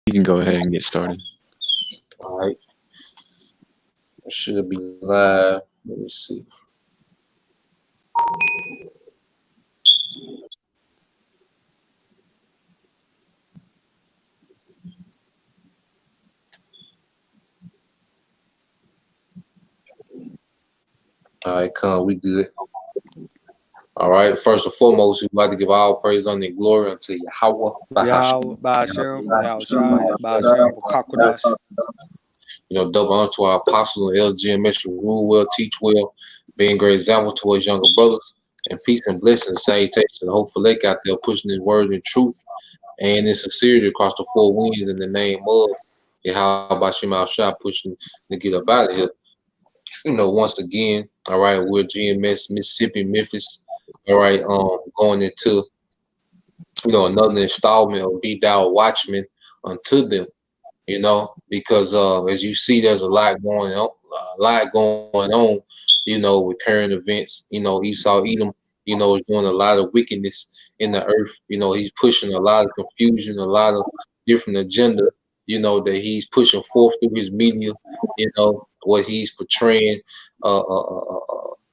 You can go ahead and get started. All right, it should be live. Let me see. All right, come, we good. All right, first and foremost, we'd like to give all praise, honor, and glory unto Yahweh. Yahweh, Ba'ashem, Yahushua, Ba'ashem, B'Kakwadash. Double honor to our apostles and LGMS who rule well, teach well, being a great example to his younger brothers, and peace and blessings, salutation, the hopeful lake out there pushing his word in truth and in sincerity across the four winds in the name of Yahweh Bashim Al-Shah, pushing to get up out of here. Once again, all right, we're GMS, Mississippi, Memphis, all right, going into, another installment of Be Thou Watchmen unto them, because as you see, there's a lot going on, with current events. Esau Edom, is doing a lot of wickedness in the earth. He's pushing a lot of confusion, a lot of different agendas, that he's pushing forth through his media, what he's portraying,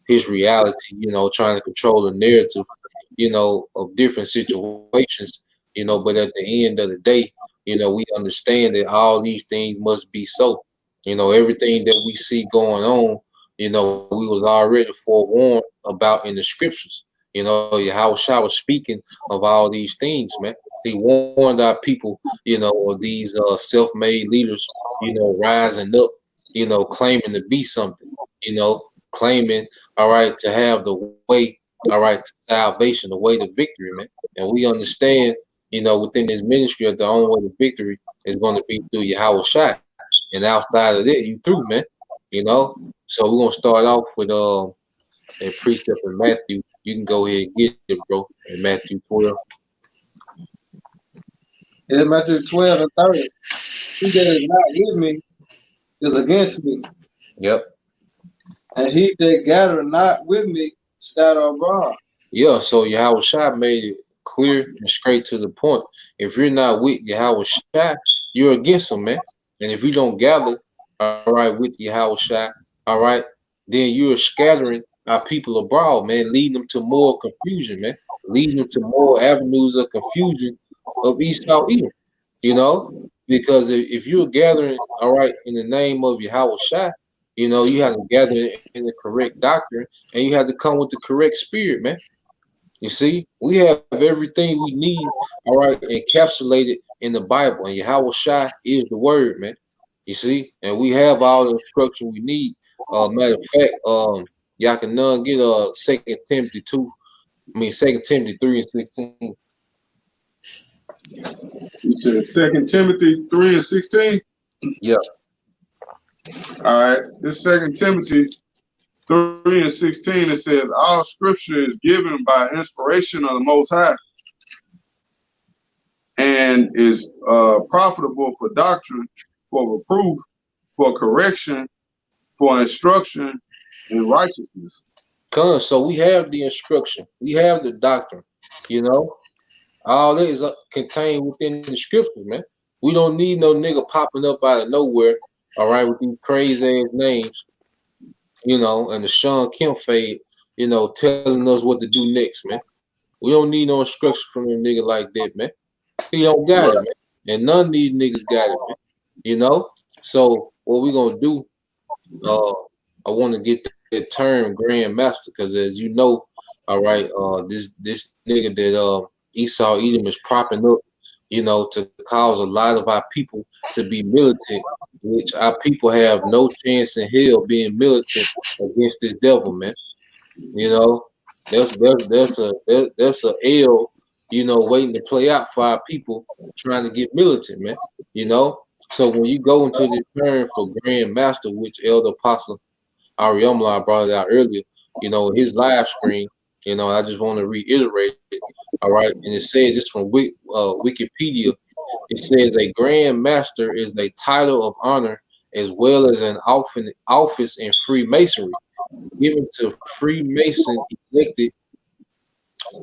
his reality, trying to control the narrative, of different situations, but at the end of the day, we understand that all these things must be so. Everything that we see going on, we was already forewarned about in the scriptures. Yahweh Shah was speaking of all these things, man. He warned our people, of these self-made leaders, rising up, claiming to be something, claiming, all right, to have the way, all right, to salvation, the way to victory, man. And we understand, within this ministry, that the only way to victory is going to be through Yahweh Shah. And outside of that, you through, man. So we're gonna start off with a precept in Matthew. You can go ahead and get it, bro. In Matthew 12. In Matthew 12 and 30. He that is not with me is against me. Yep. And he that gathereth not with me scatter abroad. Yeah, so Yahweh Shah made it clear and straight to the point. If you're not with Yahweh Shah, you're against him, man. And if you don't gather, all right, with Yahweh Shah, all right, then you're scattering our people abroad, man, leading them to more confusion, man, leading them to more avenues of confusion of Esau Edom, because if you're gathering, all right, in the name of Yahweh Shah, you have to gather in the correct doctrine and you have to come with the correct spirit, man. You see, we have everything we need, all right, encapsulated in the Bible, and Yahweh Shah is the word, man. You see, and we have all the instruction we need. Matter of fact, y'all can none get 2 Timothy 2, 2 Timothy 3 and 16. You said 2 Timothy 3 and 16? Yeah. All right. This 2 Timothy 3 and 16, it says, all scripture is given by inspiration of the Most High and is profitable for doctrine, for reproof, for correction, for instruction in righteousness. So we have the instruction. We have the doctrine, All that is contained within the scriptures, man. We don't need no nigga popping up out of nowhere, all right, with these crazy ass names, and the Sean Kemp fade, telling us what to do next, man. We don't need no instruction from a nigga like that, man. He don't got it, man. And none of these niggas got it, man. So what we gonna do, I want to get that term Grand Master, because as you know, all right, this nigga that Esau Edom is propping up, to cause a lot of our people to be militant, which our people have no chance in hell being militant against this devil, man. That's a L, waiting to play out for our people trying to get militant, man. So when you go into this term for Grand Master, which Elder Apostle Ariamla brought it out earlier, his live stream, I just want to reiterate it. All right. And it says this from Wikipedia. It says a Grand Master is a title of honor as well as an office in Freemasonry given to Freemason elected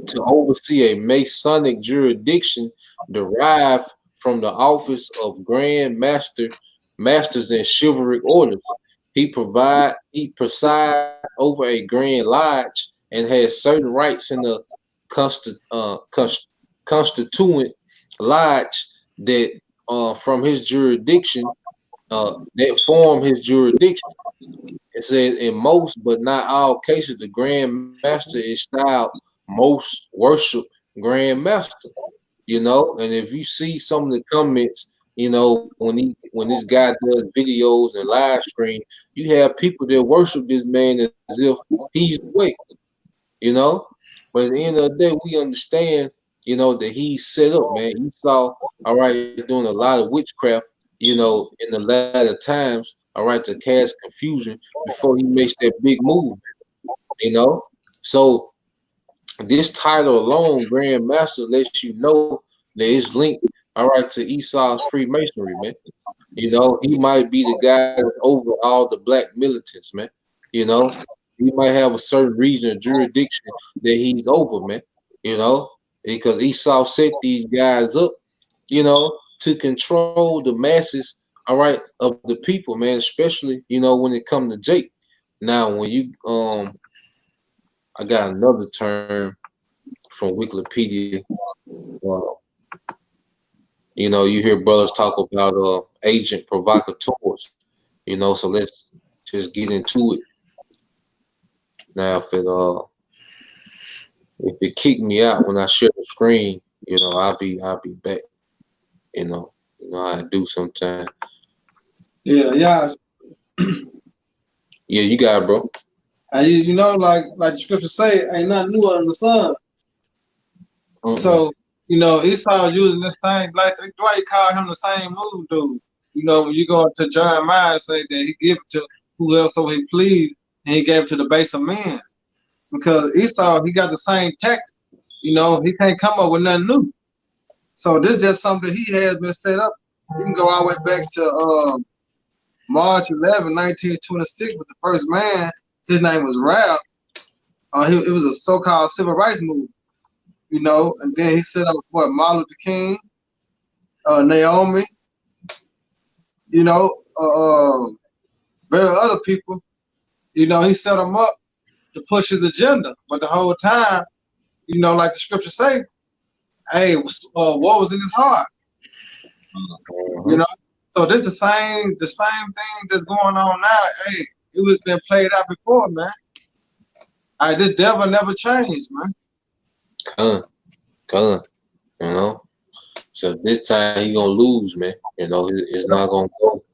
to oversee a Masonic jurisdiction derived from the office of Grand Master, Masters and Chivalric Orders. He presides over a Grand Lodge and has certain rights in the constituent lodge that from his jurisdiction that form his jurisdiction. It says in most but not all cases, the Grand Master is styled most worship Grand Master. You know, and if you see some of the comments, you know, when this guy does videos and live stream, you have people that worship this man as if he's the way, you know. But at the end of the day, we understand, you know, that he's set up, man. He saw, all right, doing a lot of witchcraft, you know, in the latter times, all right, to cast confusion before he makes that big move, you know. So this title alone, Grand Master, lets you know that it's linked, all right, to Esau's Freemasonry, man. You know, he might be the guy that's over all the black militants, man. You know, he might have a certain region of jurisdiction that he's over, man. You know, because Esau set these guys up, you know, to control the masses, all right, of the people, man. Especially, you know, when it comes to Jake. Now, when you I got another term from Wikipedia. Uh, you know, you hear brothers talk about agent provocateurs. You know, so let's just get into it. Now, if it kick me out when I share the screen, you know, I'll be back. You know how I do sometimes. Yeah. Yeah, you got it, bro. And you know, like the scriptures say, ain't nothing new under the sun. So, you know, Esau using this thing, like why you call him the same move dude. You know, when you go to Jeremiah and say that he give it to whoever he pleased, and he gave it to the base of men. Because Esau, he got the same tactic. You know, he can't come up with nothing new. So this is just something he has been set up. You can go all the way back to March 11, 1926 with the first man. His name was Ralph. It was a so-called civil rights movement. You know, and then he set up Martin Luther King, Naomi, you know, various other people. You know, he set them up to push his agenda. But the whole time, you know, like the scriptures say, hey, what was in his heart? You know, so this the same thing that's going on now. Hey, it was been played out before, man. This devil never changed, man. You know. So this time he gonna lose, man. You know, it's not gonna go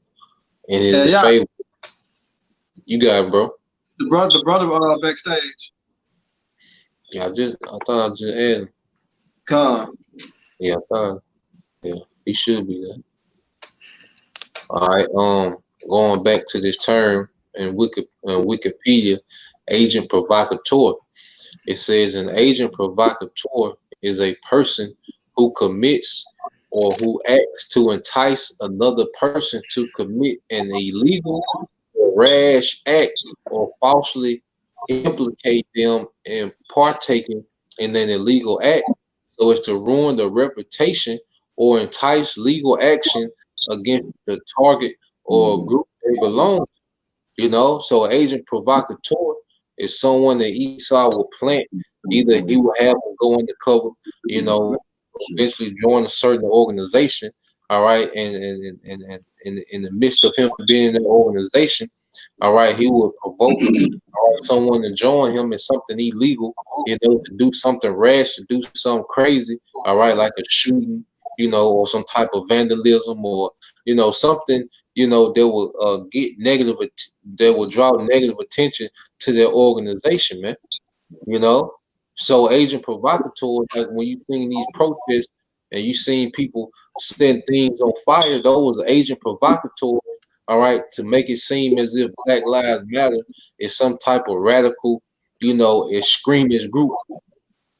in his favor. You got it, bro. The brother backstage. Yeah, I thought I just asked. Come. Yeah, he should be there. All right, going back to this term in Wikipedia, agent provocateur. It says an agent provocateur is a person who commits or who acts to entice another person to commit an illegal or rash act or falsely implicate them in partaking in an illegal act so as to ruin the reputation or entice legal action against the target or group they belong to. You know, so agent provocateur is someone that Esau will plant. Either he will have them go undercover, you know, eventually join a certain organization, all right, and in the midst of him being in the organization, all right, he will provoke someone to join him in something illegal, you know, to do something rash, to do something crazy, all right, like a shooting, you know, or some type of vandalism, or you know, something, you know, that will that will draw negative attention to their organization, man. You know, so agent provocateur, like when you seen these protests and you seen people setting things on fire, those are agent provocateurs, all right, to make it seem as if Black Lives Matter is some type of radical, you know, extremist group,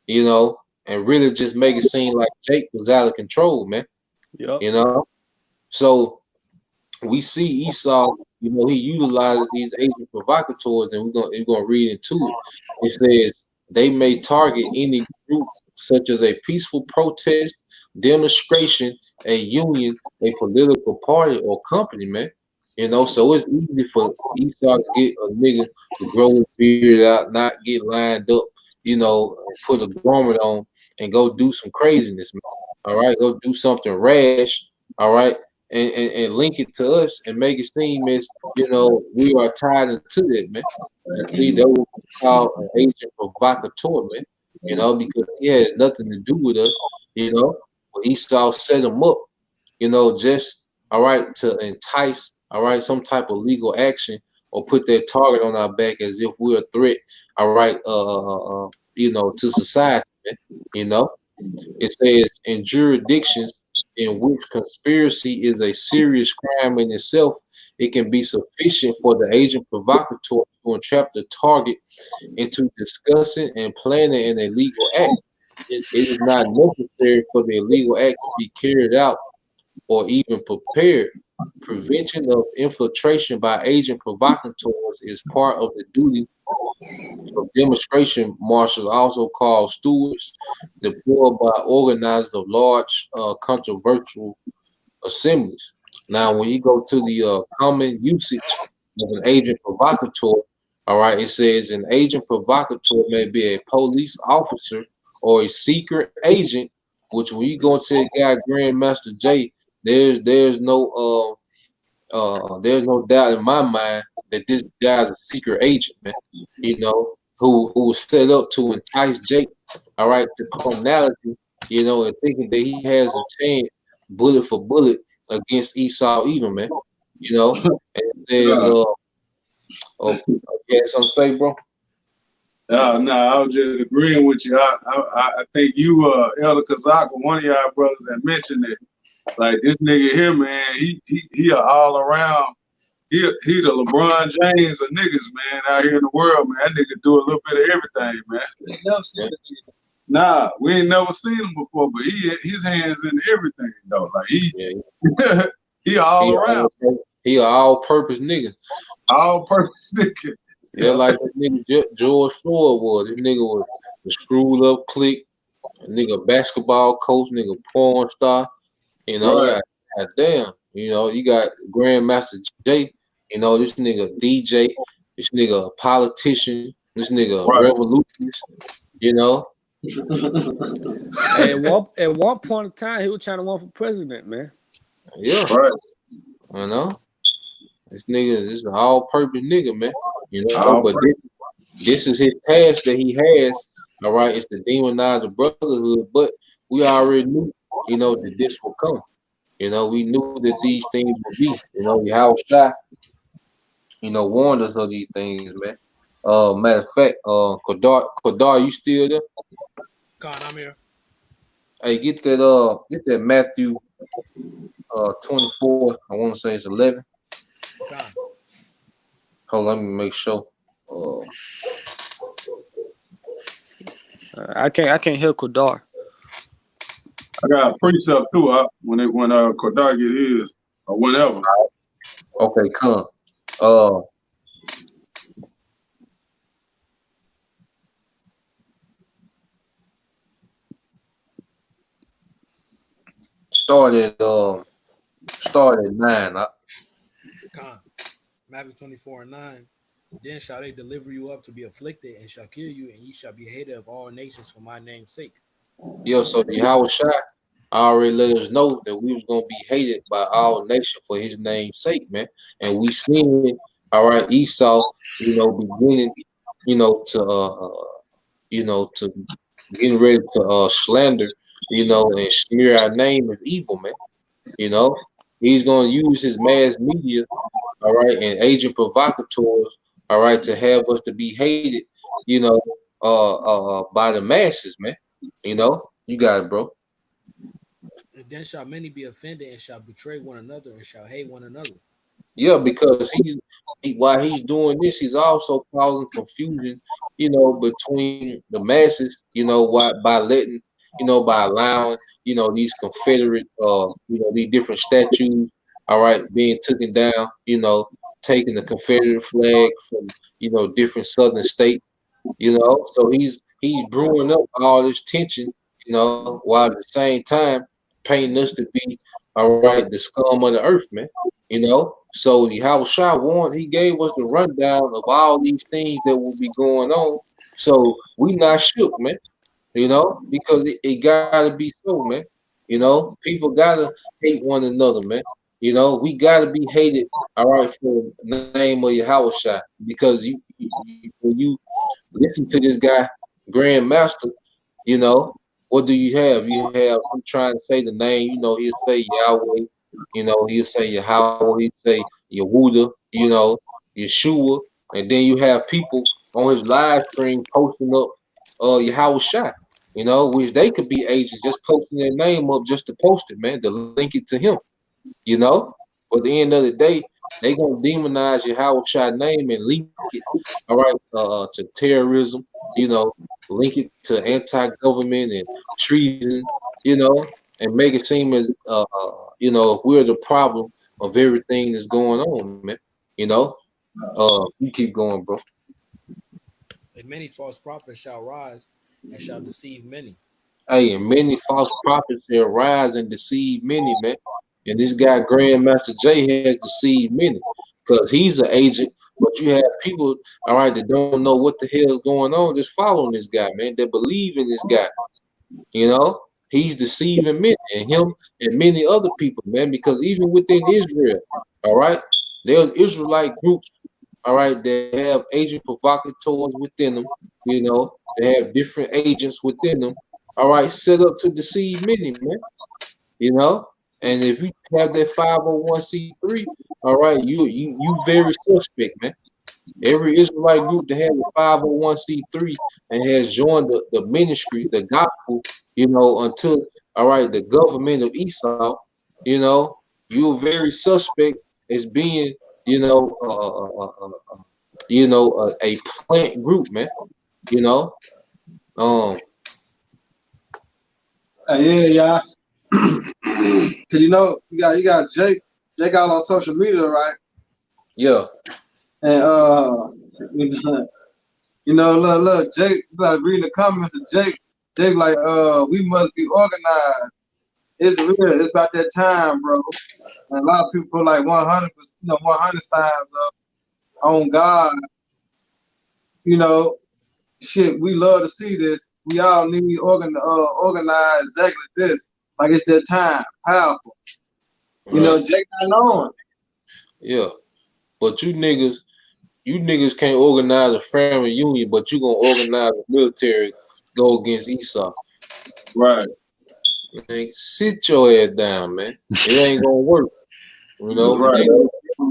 you know, and really just make it seem like Jake was out of control, man. Yep. You know, so we see Esau, you know, he utilizes these agent provocateurs, and we're gonna read into it. It says they may target any group such as a peaceful protest, demonstration, a union, a political party or company, man. You know, so it's easy for Esau to get a nigga to grow his beard out, not get lined up, you know, put a garment on and go do some craziness, man. All right, go do something rash, all right, and link it to us and make it seem as, you know, we are tied into that, man. And see, that was called an agent provocateur, man, you know, because he had nothing to do with us, you know. But Esau set him up, you know, just all right to entice, all right, some type of legal action or put that target on our back as if we're a threat, all right, you know, to society, man, you know. It says in jurisdictions in which conspiracy is a serious crime in itself, it can be sufficient for the agent provocateur to entrap the target into discussing and planning an illegal act. It is not necessary for the illegal act to be carried out or even prepared. Prevention of infiltration by agent provocateurs is part of the duty of demonstration marshals, also called stewards, deployed by organizers of large controversial assemblies. Now, when you go to the common usage of an agent provocateur, all right, it says an agent provocateur may be a police officer or a secret agent, which when you go into the guy Grandmaster J, there's no doubt in my mind that this guy's a secret agent, man. You know, who was set up to entice Jake, all right, to criminality, you know, and thinking that he has a chance, bullet for bullet, against Esau Edom, man. You know, and it says, Yeah. oh, you had something to say, bro? No, I was just agreeing with you. I think you, Elder Kazaka, one of y'all brothers that mentioned it. Like this nigga here, man, he a all around. He the LeBron James of niggas, man, out here in the world, man. That nigga do a little bit of everything, man. Never seen that nigga. Nah, we ain't never seen him before, but his hands in everything though. Like Yeah, he all around, he an all-purpose nigga. all purpose nigga. Yeah, like that nigga George Floyd was. This nigga was a screwed up clique, a nigga basketball coach, nigga porn star. You know, Right. God damn. You know, you got Grandmaster J. You know, this nigga DJ. This nigga a politician. This nigga a Right. revolutionist. You know. Hey, at one point in time, he was trying to run for president, man. Yeah. Right. You know. This nigga is an all-purpose nigga, man. You know, All but this is his task that he has. All right, it's to demonize the brotherhood, but we already knew, you know, that this will come. You know, we knew that these things would be. You know, how shy, you know, warned us of these things, man. Matter of fact, Kodar, you still there? God, I'm here. Hey, get that Matthew 24. I want to say it's 11. God. Hold on, let me make sure. I can't hear Kodar. I got a precept too. When Kodar get his or whenever. Okay, come. Start at 9. God. Matthew 24:9. Then shall they deliver you up to be afflicted, and shall kill you, and ye shall be hated of all nations for my name's sake. Yeah, so Yahweh Shai already let us know that we was gonna be hated by all nations for his name's sake, man. And we seen, all right, Esau, you know, beginning, you know, to getting ready to slander, you know, and smear our name as evil, man. You know, he's gonna use his mass media, all right, and agent provocateurs, all right, to have us to be hated, you know, by the masses, man. You know, you got it, bro. And then shall many be offended, and shall betray one another, and shall hate one another. Yeah, because while he's doing this, he's also causing confusion, you know, between the masses, you know, by letting, you know, by allowing, you know, these Confederate, you know, these different statues, all right, being taken down, you know, taking the Confederate flag from, you know, different southern states, you know, so he's brewing up all this tension, you know, while at the same time, painting us to be, all right, the scum of the earth, man. You know, so the House Shah warned, he gave us the rundown of all these things that will be going on. So we not shook, man. You know, because it gotta be so, man. You know, people gotta hate one another, man. You know, we gotta be hated, all right, for the name of your House Shah, because when you listen to this guy, Grandmaster, you know, what do you have? You have him trying to say the name, you know, he'll say Yahweh, you know, he'll say Yahweh, he'll say Yehuda, you know, Yeshua, and then you have people on his live stream posting up Yahweh Shai, you know, which they could be agents just posting their name up just to post it, man, to link it to him, you know. But at the end of the day, they gonna demonize your Howard Shot name and link it, all right, to terrorism, you know, link it to anti-government and treason, you know, and make it seem as you know, we're the problem of everything that's going on, man. You know, you keep going, bro. And many false prophets shall rise and shall deceive many. Hey, and many false prophets shall rise and deceive many, man. And this guy, Grandmaster Jay, has deceived many because he's an agent. But you have people, all right, that don't know what the hell is going on, just following this guy, man. They believe in this guy. You know, he's deceiving many, and him and many other people, man. Because even within Israel, all right, there's Israelite groups, all right, that have agent provocateurs within them. You know, they have different agents within them, all right, set up to deceive many, man. You know, and if you have that 501c3, all right, you very suspect, man. Every Israelite group that has a 501c3 and has joined the ministry, the gospel, you know, until, all right, the government of Esau, you know, you're very suspect as being, you know, a plant group, man. You know, Yeah, cause you know you got Jake out on social media, right? yeah, And you know, look, Jake, like reading the comments of Jake. Jake like, we must be organized. It's real. It's about that time, bro. And a lot of people put like 100, 100 signs up on God. You know, shit. We love to see this. We all need to organize exactly this. Like it's that time. Powerful. right. You know, Jake not knowing. Yeah, but you niggas can't organize a family union, but you gonna organize a military to go against Esau. Right. Man, sit your head down, man. It ain't gonna work. You know, Right.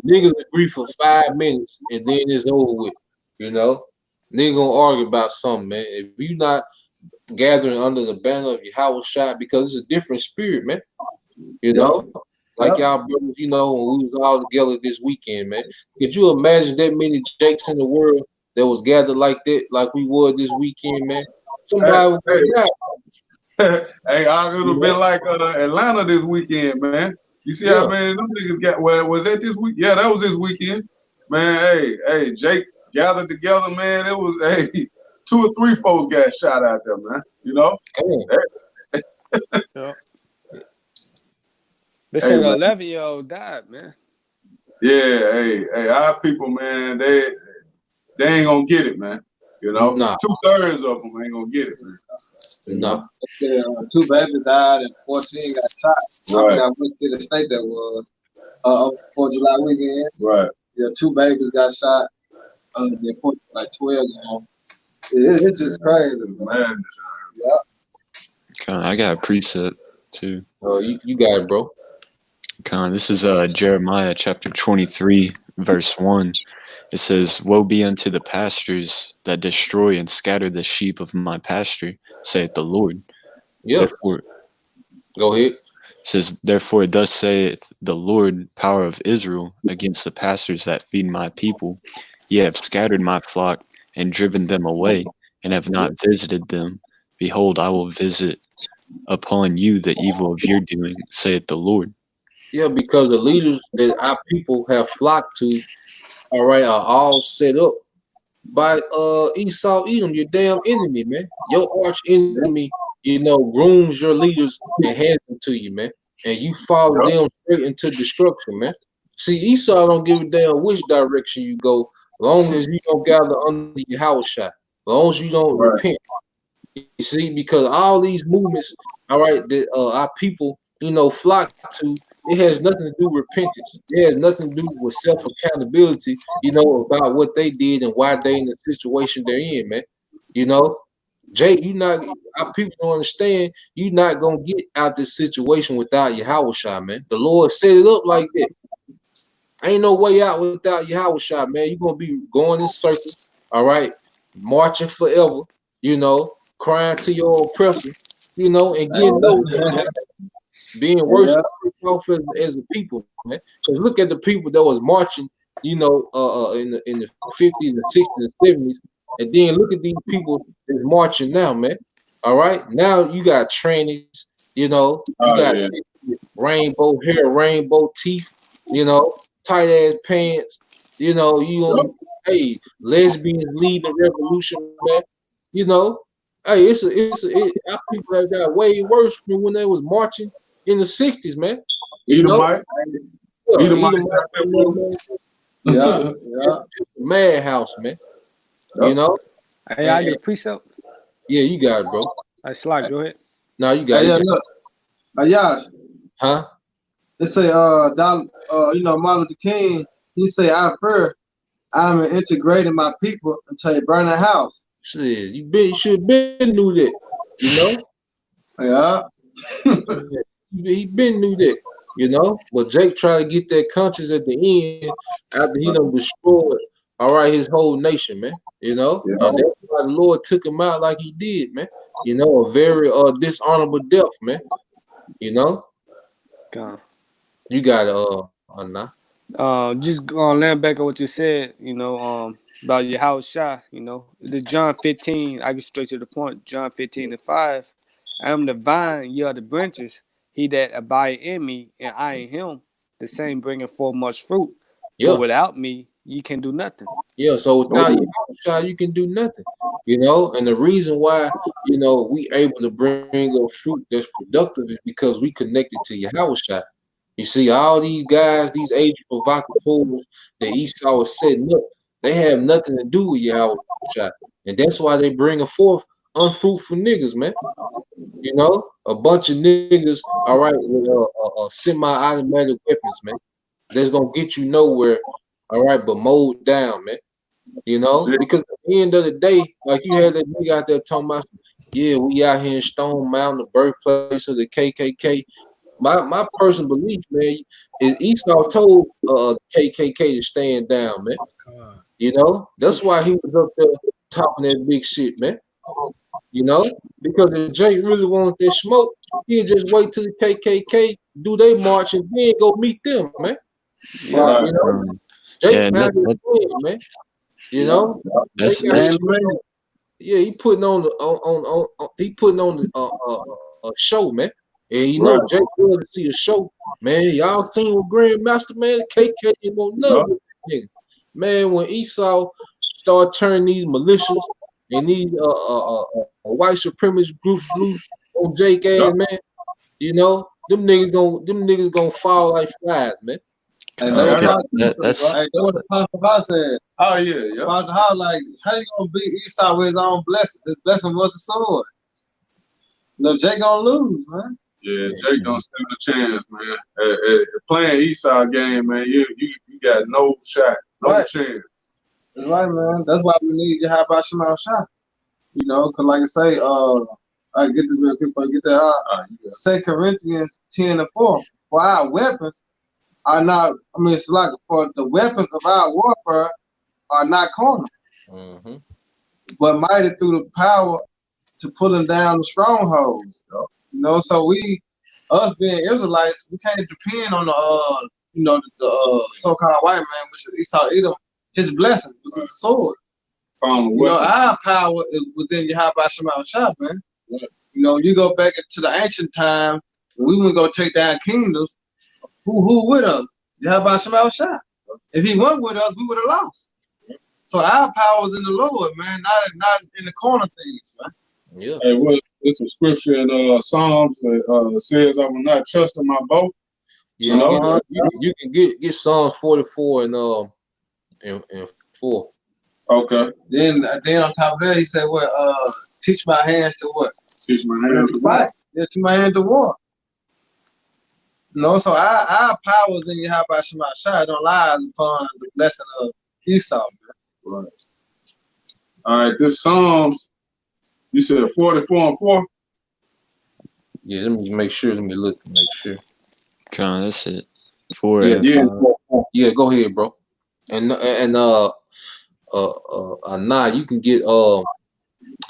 niggas agree for 5 minutes and then it's over with. You know, niggas gonna argue about something, man. If you not gathering under the banner of your house shot, because it's a different spirit, man. You know, like y'all brothers, you know, when we was all together this weekend, man. Could you imagine that many Jakes in the world that was gathered like that, like we were this weekend, man? Somebody would be out. Hey, I could have been like Atlanta this weekend, man. You see how many them niggas got? Well, was that this week? Yeah, that was this weekend, man. Hey, Jake gathered together, man. It was 2 or 3 folks got shot out there, man. You know. Yeah. They said an 11-year-old died, man. Yeah, hey, our people, man, they ain't gonna get it, man. You know, 2/3 of them ain't gonna get it, man. You know? 2 babies died and 14 got shot. Right. I forgot which city state that was. 4th of July weekend. Right. Yeah, 2 babies got shot. They put like 12 on. It's just crazy, man. Yeah. I got a precept too. Oh, you got it, bro. This is Jeremiah chapter 23, verse 1. It says, "Woe be unto the pastors that destroy and scatter the sheep of my pasture, saith the Lord." Yeah. Therefore, go ahead. It says, "Therefore thus saith the Lord, power of Israel, against the pastors that feed my people. Ye have scattered my flock and driven them away, and have not visited them. Behold, I will visit upon you the evil of your doing, saith the Lord." Yeah, because the leaders that our people have flocked to, all right, are all set up by Esau Edom, your damn enemy, man. Your arch enemy grooms your leaders and hands them to you, man. And you follow them straight into destruction, man. See, Esau don't give a damn which direction you go, long as you don't gather under your house shot, long as you don't repent. You see, because all these movements, all right, that our people, flock to, it has nothing to do with repentance. It has nothing to do with self-accountability, about what they did and why they in the situation they're in, man. Jay, our people don't understand, you're not gonna get out this situation without Yahushua, man. The Lord set it up like that. Ain't no way out without Yahushua, man. You're gonna be going in circles, all right, marching forever, crying to your oppressor, and getting being worse off as a people, man. Because look at the people that was marching, in the 50s and 60s and 70s, and then look at these people that's marching now, man. All right, now you got trannies, you got rainbow hair, rainbow teeth, tight ass pants, hey, lesbians lead the revolution, man. Hey, our people have got way worse from when they was marching in the 60s, man. Madhouse, man. Hey, I get a precept. Yeah, you got it, bro. I slide. Go ahead. No, you got it. Look, Yash. Huh? They say, Martin Luther King. He say, I'm integrating my people until they burn the house. Shit, you should have been knew that, Yeah. He been knew that, But Jake tried to get that conscience at the end after he done destroyed, his whole nation, man. And that's why the Lord took him out like he did, man. A very dishonorable death, man. God. You got it, just land back on what you said, about your house shot, the John 15, I get straight to the point. John 15:5. I am the vine, ye are the branches. He that abide in me, and I in him, the same bringeth forth much fruit. Yeah. For without me, ye can do nothing. Yeah, so without Yahushua, you can do nothing, And the reason why, we able to bring up fruit that's productive is because we connected to Yahushua. You see, all these guys, these age provocateurs that Esau was setting up, they have nothing to do with Yahushua. And that's why they bring forth unfruitful niggas, man. A bunch of niggas, all right, with semi-automatic weapons, man. That's gonna get you nowhere, all right, but mowed down, man. Because at the end of the day, like you had that nigga out there talking about, yeah, we out here in Stone Mountain, the birthplace of the KKK. My personal belief, man, is Esau told KKK to stand down, man. That's why he was up there talking that big shit, man. Because if Jake really wanted that smoke, he'd just wait till the KKK do their march and then go meet them, man. Jake man. He putting on a show, man. And Jake wanted to see a show, man. Y'all seen with Grandmaster, man, KK won't nothing, nigga. Man, when Esau started turning these militias and these white supremacist groups loose on Jake ass, man, them niggas gonna fall like flies, man. And that's what the Pastor House said. Oh yeah. Pastor House, like, how you gonna beat Esau with his own blessing? His blessing was the sword. Jake gonna lose, man. Yeah, Jake don't stand a chance, man. Playing Esau game, man, you got no shot, no chance. That's right, man. That's why we need to have our Shema shot. Because like I say, I get to get that 2 Corinthians 10:4. For our weapons are not, it's like for the weapons of our warfare are not carnal, but mighty through the power to pulling down the strongholds. So us being Israelites, we can't depend on the so-called white man, which is Esau Edom, his blessing, which is the sword. Our power is within Yahweh Shema Shah, man. You go back into the ancient time, when we wouldn't go take down kingdoms. Who with us? Yahweh Shema Shah. If he wasn't with us, we would have lost. So our power is in the Lord, man, not in the corner things, man. Yeah. Hey, It's a scripture in Psalms that says, "I will not trust in my bow." Yeah, You know, you can get Psalms 44 and 4. okay. Then on top of that, he said, "What? Teach my hands to what? Teach my hands to Fight. war. Yeah, teach my hands to war." No, so our powers in Yahweh Shema Shai don't lie upon the blessing of Esau. Right. All right. This Psalms, you said 44 and 4. Yeah, let me make sure. Let me look to make sure. Come on, that's it. 4 Yeah, and Yeah. 5. yeah. Go ahead, bro. And nah, you can get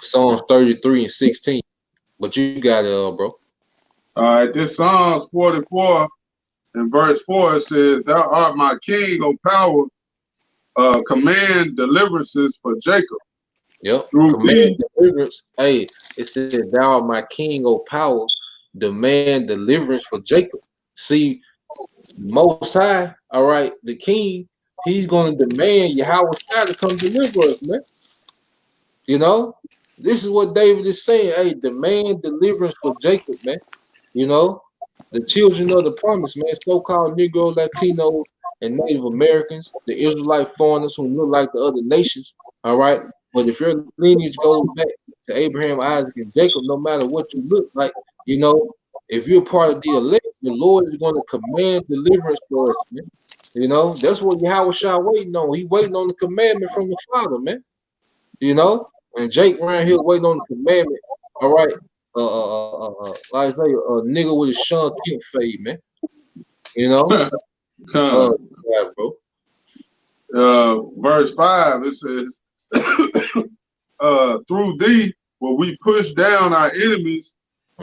Psalms 33 and 16. But you got it, bro. All right. This Psalms 44 and verse 4 it says, "Thou art my king, O power. Command deliverances for Jacob. Yep. Through Command thee." deliverance. Hey, it said, "Thou art my king, O power. Demand deliverance for Jacob." See, Most High, all right, the king, he's going to demand Yahweh Shai to come deliver us, man. You know, this is what David is saying. Hey, demand deliverance for Jacob, man. You know, the children of the promise, man, so-called Negro, Latino, and Native Americans, the Israelite foreigners who look like the other nations, all right? But if your lineage goes back to Abraham, Isaac, and Jacob, no matter what you look like, you know, if you're part of the elect, the Lord is going to command deliverance for us, man. You know, that's what Yahweh Shah waiting on. He waiting on the commandment from the Father, man. You know, and Jake around here waiting on the commandment. All right, like I say, a nigga with a Sean Kemp fade, man. You know, Come. yeah, bro. Verse 5 it says, "Through thee will we push down our enemies.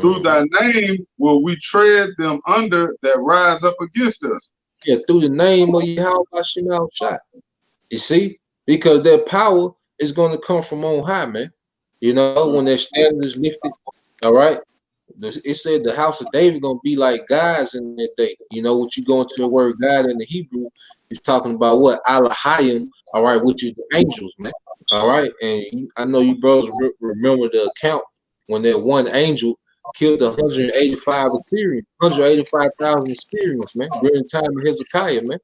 Through thy name will we tread them under that rise up against us." Yeah, through the name of Yahweh Shema Shai. You see, because that power is going to come from on high, man. You know, when that standard is lifted, all right. It said the house of David gonna be like guys in that day. You know, what you go into the word God in the Hebrew is talking about what Alahayim, all right, which is the angels, man. All right, and I know you brothers remember the account when that one angel killed 185 Assyrians, 185,000 Assyrians, man, during the time of Hezekiah, man.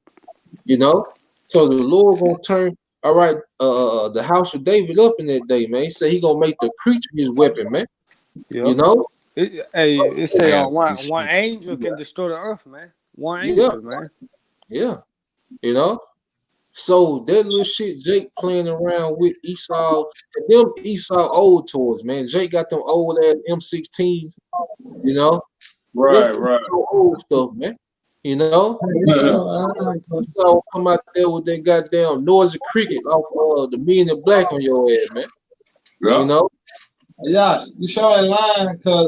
You know, so the Lord gonna turn, all right, the house of David up in that day, man. He said he gonna make the creature his weapon, man. Yep. You know, It say Yeah, one angel can destroy the earth, man. One yeah, angel, man. yeah, you know. So that little shit Jake playing around with Esau, and them Esau old toys, man. Jake got them old ass M16s, you know. That's Right, right. old stuff, man. You know, Esau come out there with that goddamn noisy cricket off the Men in Black on your ass, man. You Yeah. know, Yeah, you sure in line because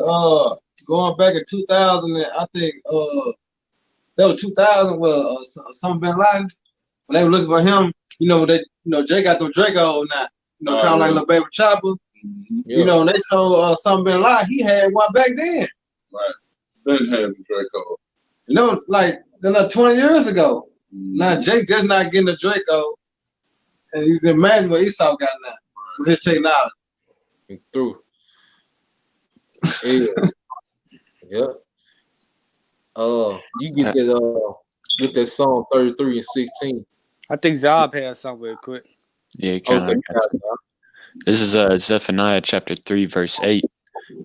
going back in 2000, and I think that was 2000 with Osama bin Laden when they were looking for him. You know Jay got them Draco now. You know, kind of like little baby chopper. yeah. You know, and they saw Osama bin Laden. He had one back then. Right. Been having Draco. You know, like 20 years ago. Now Jake just not getting a Draco, and you can imagine what Esau got now with his technology. Through. Yeah. Yeah. You get that song 33 and 16. I think Zob has something real quick. Yeah, kind Okay. of. This is Zephaniah chapter 3, verse 8.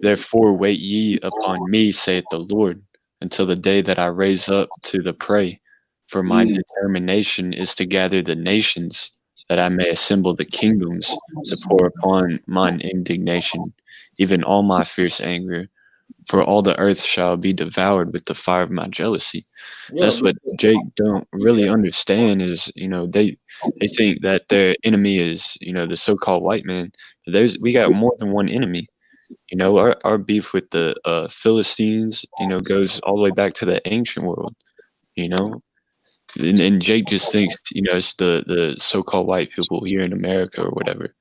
"Therefore wait ye upon me, saith the Lord, until the day that I raise up to the prey. For my determination is to gather the nations, that I may assemble the kingdoms, to pour upon mine indignation, even all my fierce anger. For all the earth shall be devoured with the fire of my jealousy." Yeah, That's what Jake don't really understand is, they think that their enemy is, the so-called white man. We got more than one enemy. Our beef with the Philistines, goes all the way back to the ancient world, you know. And Jake just thinks, it's the so-called white people here in America or whatever.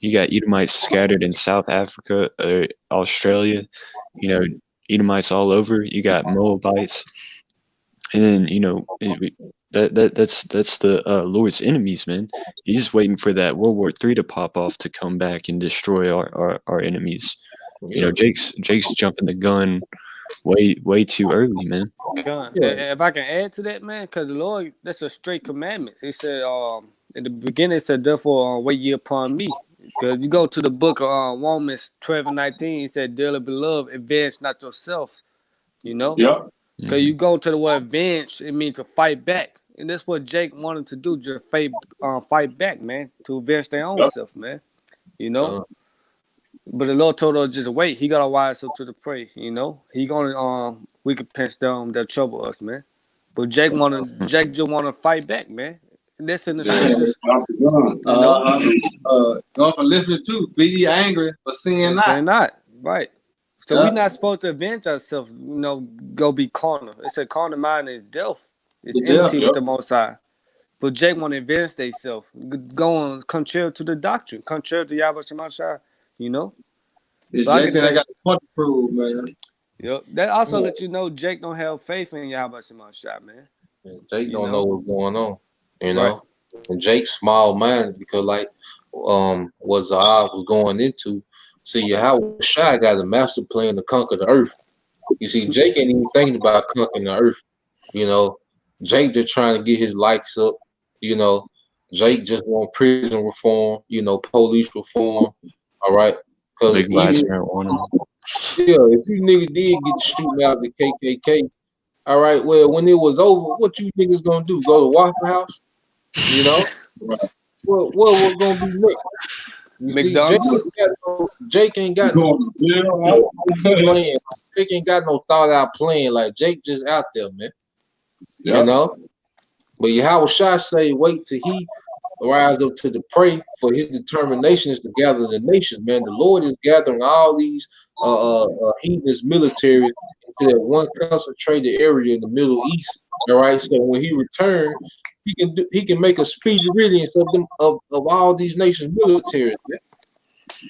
You got Edomites scattered in South Africa or Australia, Edomites all over. You got Moabites, and then that's the Lord's enemies, man. He's just waiting for that World War III to pop off to come back and destroy our enemies. You know, Jake's jumping the gun way too early, man. If I can add to that, man, because the Lord, that's a straight commandment. He said, in the beginning, it said, therefore, wait ye upon me. Because you go to the book of Romans 12:19, he said, dearly beloved, advance not yourself, you know? Yep. Because you go to the word advance, it means to fight back. And that's what Jake wanted to do, just fight back, man, to avenge their own self, man, you know? But the Lord told us just wait. He got to wise up to the prey, you know? He gonna we could pinch them that trouble us, man. But Jake just wanna fight back, man. And that's in the scriptures. You Go from listening to be ye angry, but sin not. Saying not. Right. So we're not supposed to avenge ourselves, you know, go be carnal. It said carnal mind is death. It's enmity with the Most High. But Jake want to avenge themselves. Go on contrary to the doctrine, contrary to Yahweh Shemashah, you know? Jake think I got the point to prove, man. Yep. That also let you know Jake don't have faith in Yahweh Shemashah, man. Jake don't know what's going on, you know? And Jake's small minded because like what Zahab was going into, see how Shy got a master plan to conquer the earth. You see, Jake ain't even thinking about conquering the earth, you know. Jake just trying to get his likes up, you know. Jake just want prison reform, you know, police reform, all right? Because if you niggas did get shooting out the KKK, all right, well, when it was over, what you niggas gonna do? Go to Waffle House? You know? What was gonna be next? You see, Jake ain't got no plan. Jake ain't got no thought out plan. Like Jake just out there, man. Yep. You know? But Yahweh Shah say, wait till he rise up to the prey, for his determination is to gather the nation, man. The Lord is gathering all these heathenist military into that one concentrated area in the Middle East. All right. So when he returns, he can make a speedy riddance of them of all these nations' military, man.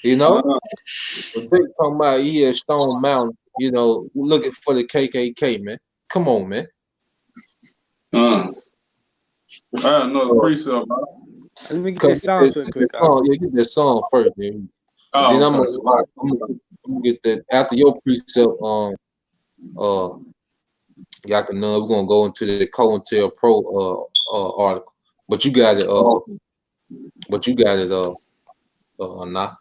You know? But they talking about here Stone Mountain, you know, looking for the KKK, man. Come on, man. I have another precept, bro. Let me get this song real quick. Get that song first, man. Then I'm gonna get that after your precept. Y'all can we're gonna go into the COINTELPRO article, but you got it. Nah.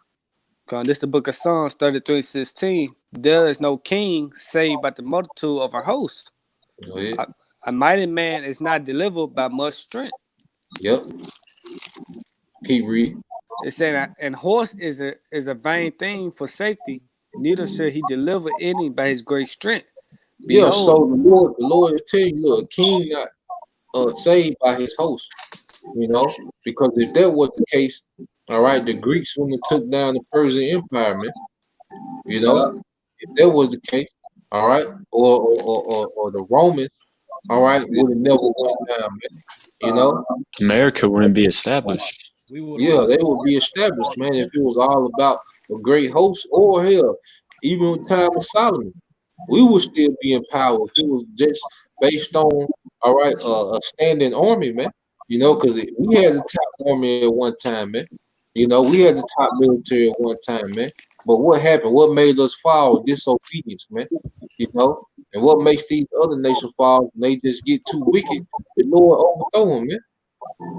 This the book of Psalms 33:16. There is no king saved by the multitude of a host. A mighty man is not delivered by much strength. Yep. Keep reading. It said, and horse is a vain thing for safety. Neither should he deliver any by his great strength. Behold, so the Lord will tell you, look, a king not saved by his host. You know, because if that was the case, all right, the Greeks wouldn't have took down the Persian Empire, man. You know, if that was the case, all right, or the Romans, all right, would have never went down, man. You know, America wouldn't be established. Yeah, they would be established, man, if it was all about a great host, or hell, even with time of Solomon, we would still be in power if it was just based on, all right, a standing army, man. You know, because we had the top army at one time, man. You know, we had the top military at one time, man. But what happened? What made us fall? Disobedience, man. You know, and what makes these other nations fall? They just get too wicked. The Lord overthrow them, man.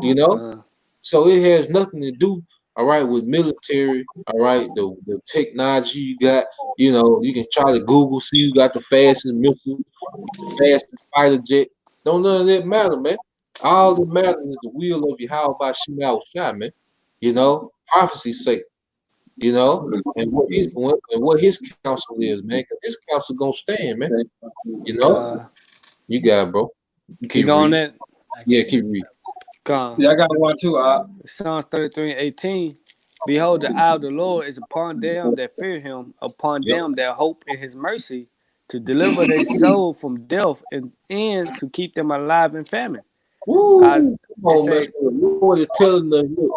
You know, so it has nothing to do, all right, with military. All right, the technology you got. You know, you can try to Google, see you got the fastest missile, fastest fighter jet. Don't none of that matter, man. All that matters is the will of Yahweh Shemel Shah, man. You know, prophecy's sake. You know, and what his counsel is, man. Because his counsel gonna stand, man. You know, you got it, bro. Keep going that. Yeah, keep reading. Yeah, I got one too. Psalms 33:18. Behold, the eye of the Lord is upon them that fear him, upon them that hope in his mercy, to deliver their soul from death and to keep them alive in famine. The Lord is telling us, look,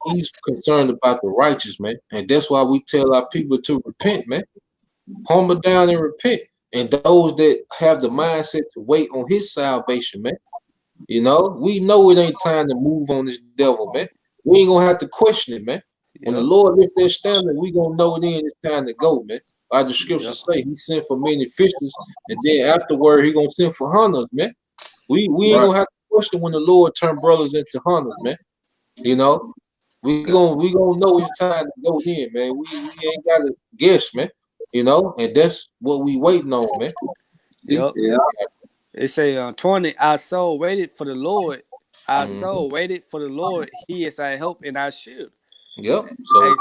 he's concerned about the righteous, man. And that's why we tell our people to repent, man. Humble down and repent. And those that have the mindset to wait on his salvation, man. You know, we know it ain't time to move on this devil, man. We ain't gonna have to question it, man. When the Yep. Lord lift that standard, we gonna know then it's time to go, man. Like the Yep. scriptures say, He sent for many fishers, and then afterward He gonna send for hunters, man. We ain't Right. gonna have to question when the Lord turn brothers into hunters, man. You know, we gonna know it's time to go in, man. We ain't gotta guess, man. You know, and that's what we waiting on, man. See? Yep. Yeah. It say 20. Our soul waited for the Lord. Our Mhm. soul waited for the Lord. He is our help and our shield. Yep. So Hey,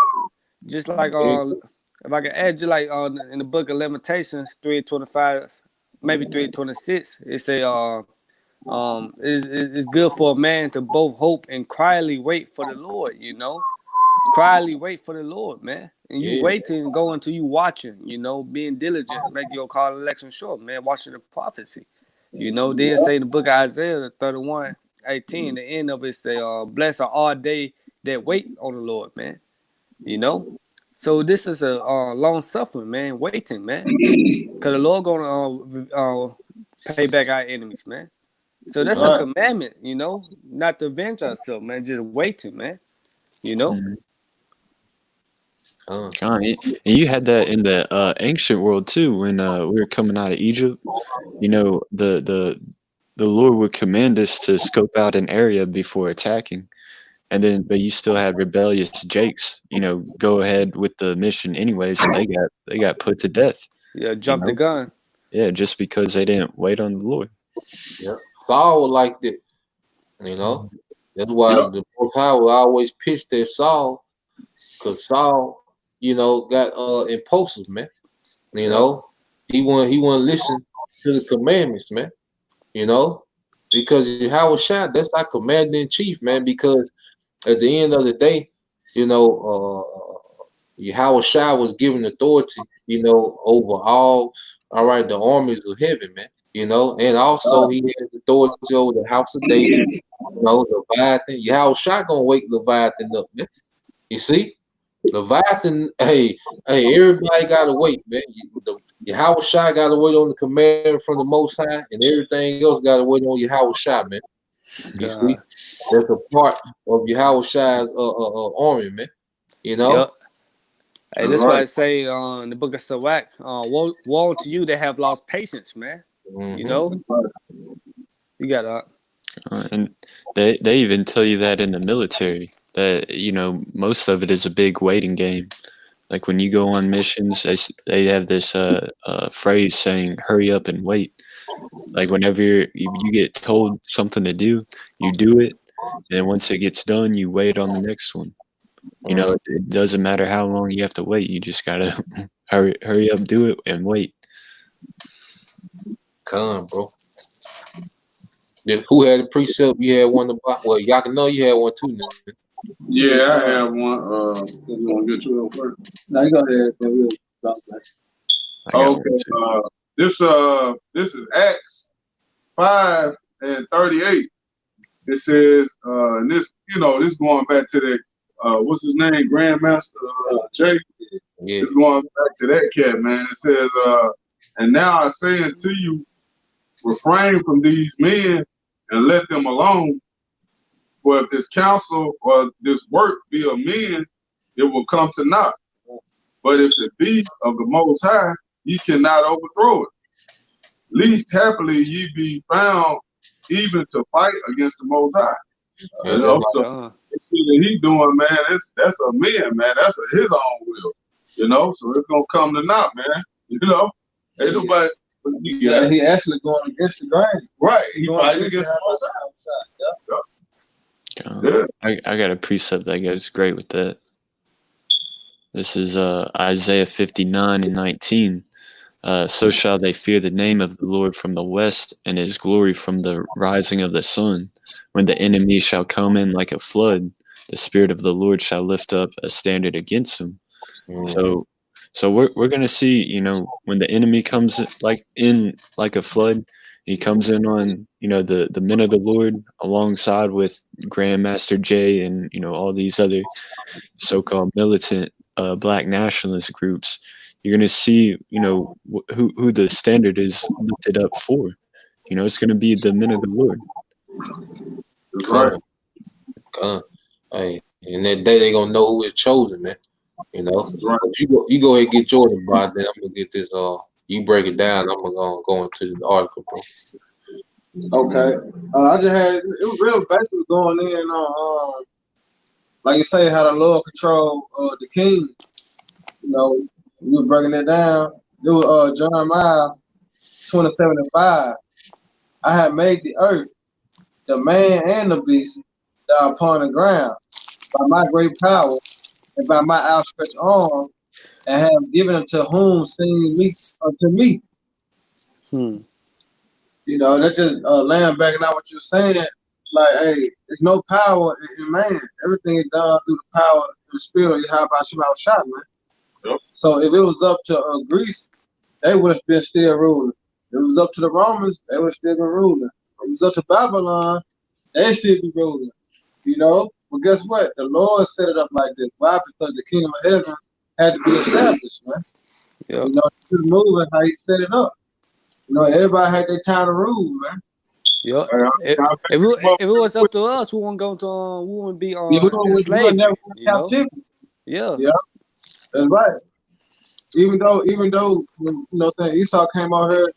just like if I can add, just like in the book of Lamentations 3:25, maybe 3:26, it say it's good for a man to both hope and cryly wait for the Lord. You know, cryly wait for the Lord, man. And you yeah, waiting and go until you watching. You know, being diligent, make your call to election short, man. Watching the prophecy. You know, then say in the book of Isaiah 31:18, the end of it say, blessed are all they that wait on the Lord, man. You know, so this is a long suffering, man, waiting, man, because the Lord gonna pay back our enemies, man. So that's a Right. commandment, you know, not to avenge ourselves, man, just waiting, man. You know, Mhm. uh, And you had that in the ancient world too when we were coming out of Egypt. You know, the Lord would command us to scope out an area before attacking. And then, but you still had rebellious Jakes, you know, go ahead with the mission anyways, and they got put to death. yeah, You jump the know, gun. yeah, just because they didn't wait on the Lord. yeah. Saul was like that, you know. Mhm. That's why Yep. the Most High will always pitch that Saul, cause Saul, you know, got impulsive, man. You Yep. know, he wouldn't listen to the commandments, man. You know, because Howard Shah, that's our commander in chief, man. Because at the end of the day, you know, Howard Shah was given authority, you know, over all right, the armies of heaven, man. You know, and also he has authority over the house of David, you know, Leviathan. Yahweh Shah gonna wake Leviathan up, man. You see? Leviathan, hey, everybody gotta wait, man. Yahweh Shah gotta wait on the command from the Most High, and everything else gotta wait on Yahweh Shah, man. You see? God. That's a part of Yahweh Shah's army, man. You know? Yep. Hey, That's that's why I right. say in the book of Sirach, woe to you that have lost patience, man. You Mm-hmm. know, you got And they even tell you that in the military that you know most of it is a big waiting game. Like when you go on missions, they have this phrase saying "hurry up and wait." Like whenever you get told something to do, you do it, and once it gets done, you wait on the next one. You know, it doesn't matter how long you have to wait. You just gotta hurry up, do it, and wait. Come, bro. Who had a precept? You had one about. Well, y'all can know you had one too. Now. Yeah, I have one. You want to get you real first? Now you go ahead, man. We'll go back. I got one Okay. too. This is Acts 5:38. It says, and this, this going back to the, what's his name, Grandmaster Jay. Yeah. It's going back to that cat, man. It says, and now I say unto you, refrain from these men and let them alone. For if this counsel or this work be of men, it will come to naught. But if it be of the Most High, ye cannot overthrow it. Least happily ye be found even to fight against the Most High. Yeah, that's right. So God. the shit that he doing, man, that's a man, man. That's his own will, So it's gonna come to naught, man. Ain't nobody. Yeah, he actually going against the grain. Right. He Going fighting against the Most High. High. Yeah. I got a precept that goes great with that. This is Isaiah 59:19. So shall they fear the name of the Lord from the west, and his glory from the rising of the sun. When the enemy shall come in like a flood, the Spirit of the Lord shall lift up a standard against them. Mm-hmm. So we're gonna see, you know, when the enemy comes in like a flood, he comes in on, you know, the men of the Lord alongside with Grandmaster Jay and, you know, all these other so-called militant black nationalist groups. You're gonna see, you know, who the standard is lifted up for. You know, it's gonna be the men of the Lord. That's right. Come. Hey, And that day they gonna know who is chosen, man. You know. That's right. But you go ahead and get Jordan, bro. Then I'm gonna get this. You break it down. I'm gonna go into the article, bro. Okay. I just had it was real basically going in on like you say how the Lord control the king. You know, we were breaking it down. It was Jeremiah 27:5. I have made the earth, the man and the beast that are upon the ground by my great power and by my outstretched arm, and have given unto whom seemed me unto me. You know, that's just laying back and out what you're saying. Like, hey, there's no power in man. Everything is done through the power of the spirit of Yahweh Shema Shah, man. Yep. So if it was up to Greece, they would have been still ruling. If it was up to the Romans, they would have still been ruling. If it was up to Babylon, they still be ruling. You know? But guess what? The Lord set it up like this. Why? Because the kingdom of heaven had to be established, man. Yep. You know, to the moving how he set it up. You know, everybody had their time to rule, man. Yep. If it was up to us, we wouldn't be We enslaved. never in You know? captivity. Yeah. Yeah, that's right. Even though, you know, saying Esau came out here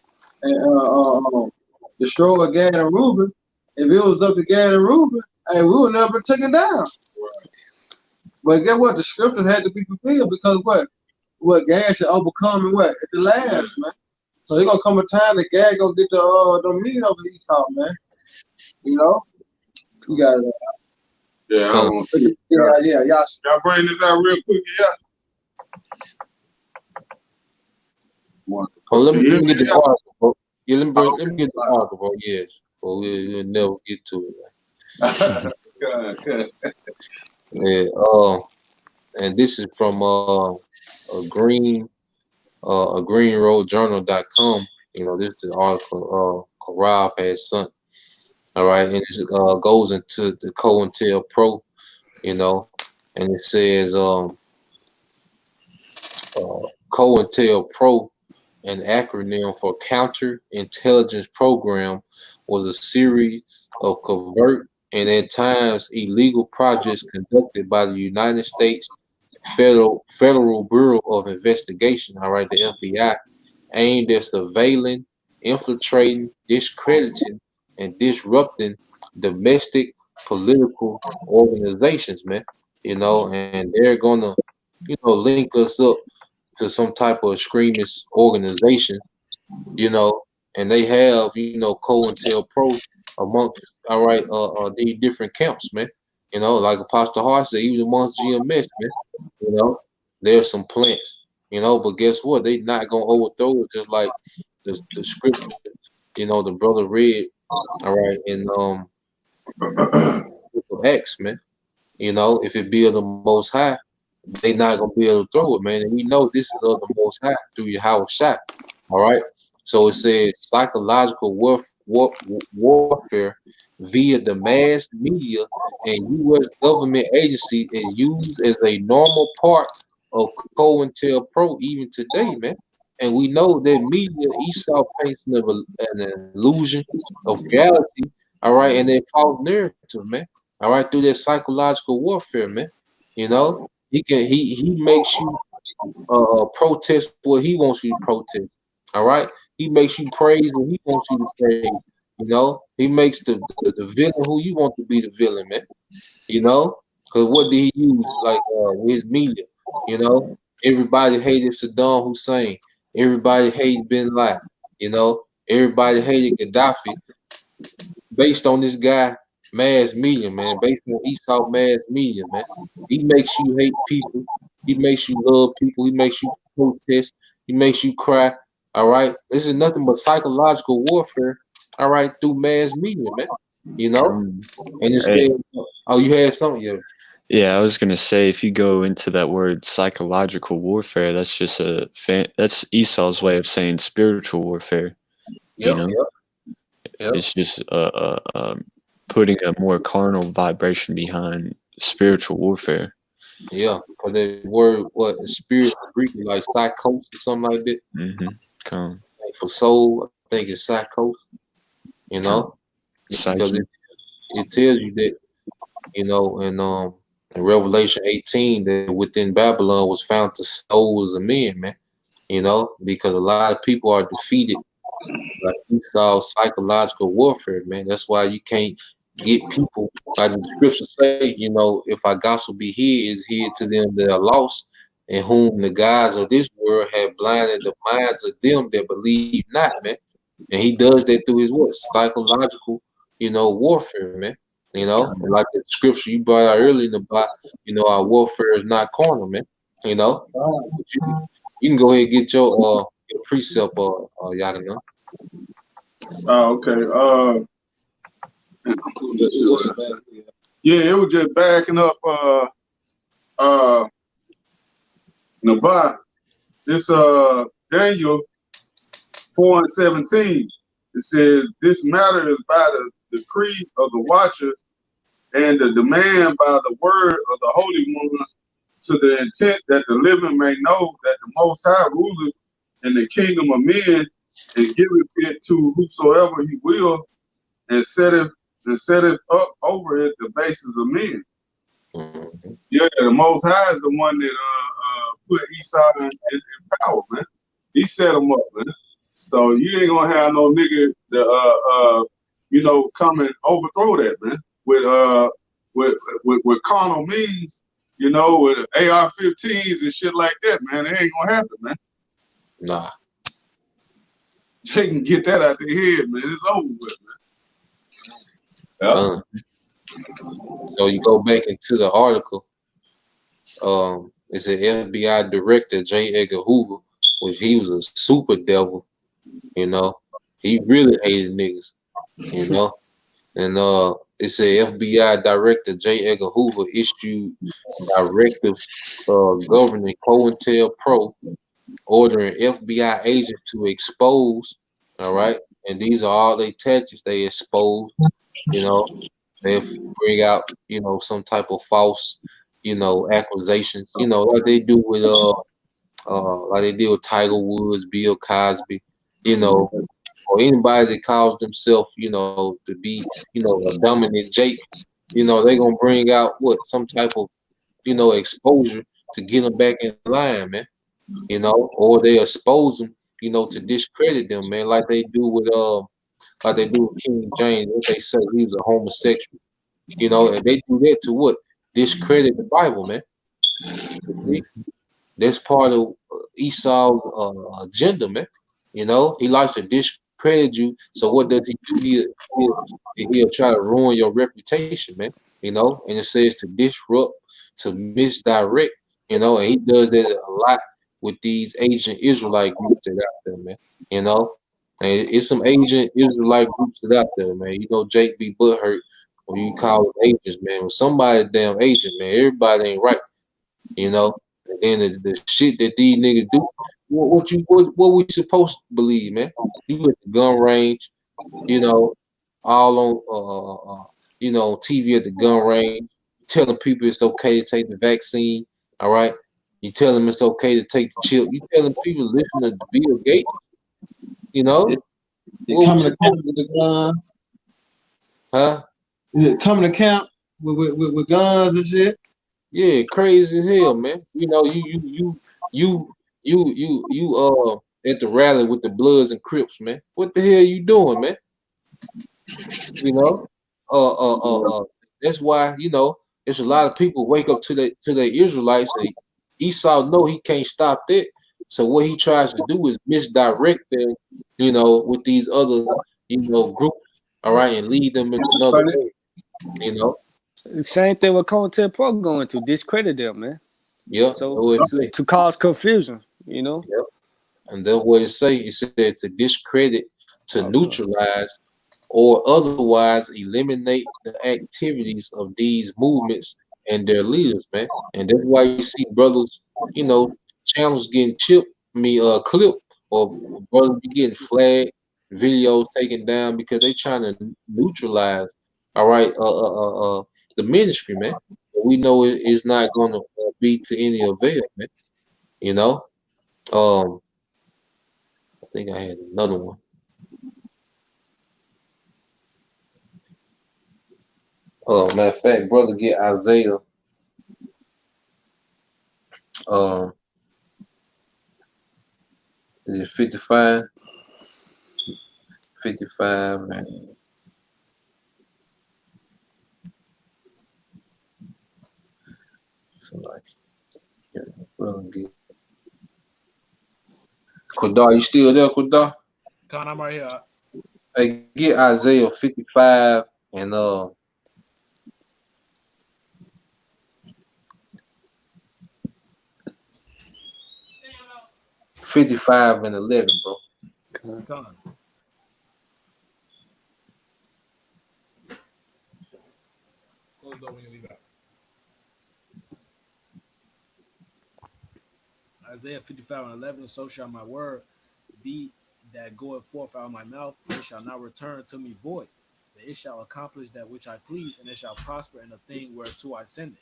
and destroyed Gad and Reuben, if it was up to Gad and Reuben, hey, we would never been taken down. But guess what? The scriptures had to be fulfilled because what Gad should overcome and what at the last, man. So there's gonna come a time that Gad gonna get the dominion over Esau, man. You know, you got it. Yeah, I want to see. Yeah. Y'all bring this out real quick, yeah. Oh, let me get the article, bro. Yeah, let me get the article, bro. Yeah, well, we'll never get to it. Good. Yeah. And this is from a greenroadjournal.com. You know, this is the article Rob has sent. All right, and this goes into the COINTELPRO, you know, and it says COINTELPRO, an acronym for Counterintelligence Program, was a series of covert and at times illegal projects conducted by the United States Federal Bureau of Investigation, all right, the FBI, aimed at surveilling, infiltrating, discrediting, and disrupting domestic political organizations, man. You know, and they're gonna, link us up to some type of extremist organization, you know, and they have, COINTELPRO amongst, all right, these different camps, man. You know, like Apostle Hart said, even amongst GMS, man. You know, there's some plants, but guess what? They not gonna overthrow it, just like the scripture, the brother read, all right, in Acts, man. You know, if it be of the Most High, they not gonna be able to throw it, man. And we know this is of the Most High through Yahweh Shai. All right. So it says psychological warfare via the mass media and U.S. government agency is used as a normal part of COINTELPRO even today, man. And we know that media, Esau paints an illusion of reality, all right, and their false narrative, man. All right, through their psychological warfare, man. You know, he makes you protest what he wants you to protest. All right, he makes you praise what he wants you to praise. You know, he makes the villain who you want to be the villain, man. You know, because what did he use like his media? You know, everybody hated Saddam Hussein. Everybody hated Bin Laden. You know, everybody hated Gaddafi. Based on this guy, mass media, man. Based on Esau mass media, man. He makes you hate people. He makes you love people. He makes you protest. He makes you cry. All right. This is nothing but psychological warfare. All right, through mass media, man. You know, and instead, oh, you had something, yeah. Yeah, I was gonna say if you go into that word psychological warfare, that's just that's Esau's way of saying spiritual warfare. You know, it's just putting a more carnal vibration behind spiritual warfare. Yeah, because that word, what spirit, Greek, like psychos or something like that. Mm-hmm. Like for soul, I think it's psychos. You know, because it tells you that, you know, and in Revelation 18 that within Babylon was found the souls of men, man. Because a lot of people are defeated. Like Esau psychological warfare, man. That's why you can't get people, like the scriptures say, if our gospel be hid, is hid to them that are lost, and whom the gods of this world have blinded the minds of them that believe not, man. And he does that through his what? Psychological, warfare, man. And like the scripture you brought out earlier in the Bible, our warfare is not carnal, man. But you can go ahead and get your precept, Yakina. Oh, okay. Yeah, it was just backing up Nabat. This Daniel 4:17. It says, "This matter is by the decree of the watchers and the demand by the word of the holy ones, to the intent that the living may know that the Most High ruleth in the kingdom of men, and giveth it to whosoever he will, and setteth up over it the basis of men." Mm-hmm. Yeah, the Most High is the one that put Esau in power, man. He set him up, man. So you ain't gonna have no nigga that come and overthrow that, man. With carnal means, with AR-15s and shit like that, man. It ain't gonna happen, man. Nah. They can get that out their head, man. It's over with, man. So you go back into the article. It's an FBI director, J. Edgar Hoover, which he was a super devil. He really hated niggas. And it's a FBI director, J. Edgar Hoover, issued directive governing COINTELPRO, ordering FBI agents to expose. All right, and these are all they tactics. They expose. They bring out some type of false accusations. Like they do with like they did with Tiger Woods, Bill Cosby. Or anybody that calls themselves, to be, a dominant Jake, they gonna bring out some type of, exposure to get them back in line, man. Or they expose them, to discredit them, man, like they do with King James. What they say, he was a homosexual, and they do that to what? Discredit the Bible, man. That's part of Esau's agenda, man. He likes to discredit you. So what does he do? He'll try to ruin your reputation, man. And it says to disrupt, to misdirect, and he does that a lot with these Asian Israelite groups that out there, man. And it's some Asian Israelite groups that out there, man. Jake be butthurt when you call them Asians, man. When somebody damn Asian, man, everybody ain't right. And then the shit that these niggas do, what we supposed to believe, man? You at the gun range, all on TV at the gun range, telling people it's okay to take the vaccine. All right, you tell them it's okay to take the chip. You telling people listen to Bill Gates. They coming to camp with the guns. Huh? Coming to camp with guns and shit. Yeah, crazy as hell, man. You at the rally with the Bloods and Crips, man. What the hell you doing, man? That's why it's a lot of people wake up to the Israelites. And Esau know he can't stop that. So what he tries to do is misdirect them, with these other groups, all right, and lead them in another way, Same thing with COINTELPRO going to discredit them, man. Yeah. So to cause confusion, Yep. And that's what it say. It said to discredit, to neutralize, or otherwise eliminate the activities of these movements and their leaders, man. And that's why you see brothers, channels getting clipped, or brothers be getting flagged, videos taken down because they trying to neutralize, all right, the ministry, man. We know it's not going to be to any avail, man. I think I had another one. Matter of fact, brother, get Isaiah Is it 55? 55, man. So like, yeah, Kodar, you still there, Kodar? Con, I'm right here. Hey, get Isaiah 55 and 55 and 11, bro. Con. Close the door when you leave out. Isaiah 55 and 11, so shall my word be that goeth forth out of my mouth, it shall not return to me void, but it shall accomplish that which I please, and it shall prosper in the thing whereto I send it.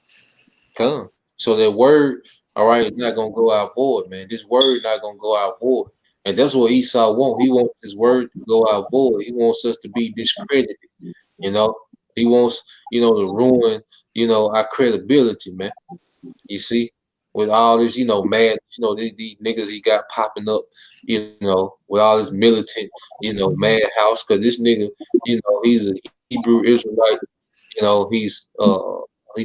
Come. So that word, all right, is not gonna go out void, man. This word not gonna go out void. And that's what Esau wants. He wants his word to go out void. He wants us to be discredited, you know. He wants, to ruin, our credibility, man. You see, with all this, mad, these niggas he got popping up, with all this militant, madhouse. Cause this nigga, he's a Hebrew Israelite. He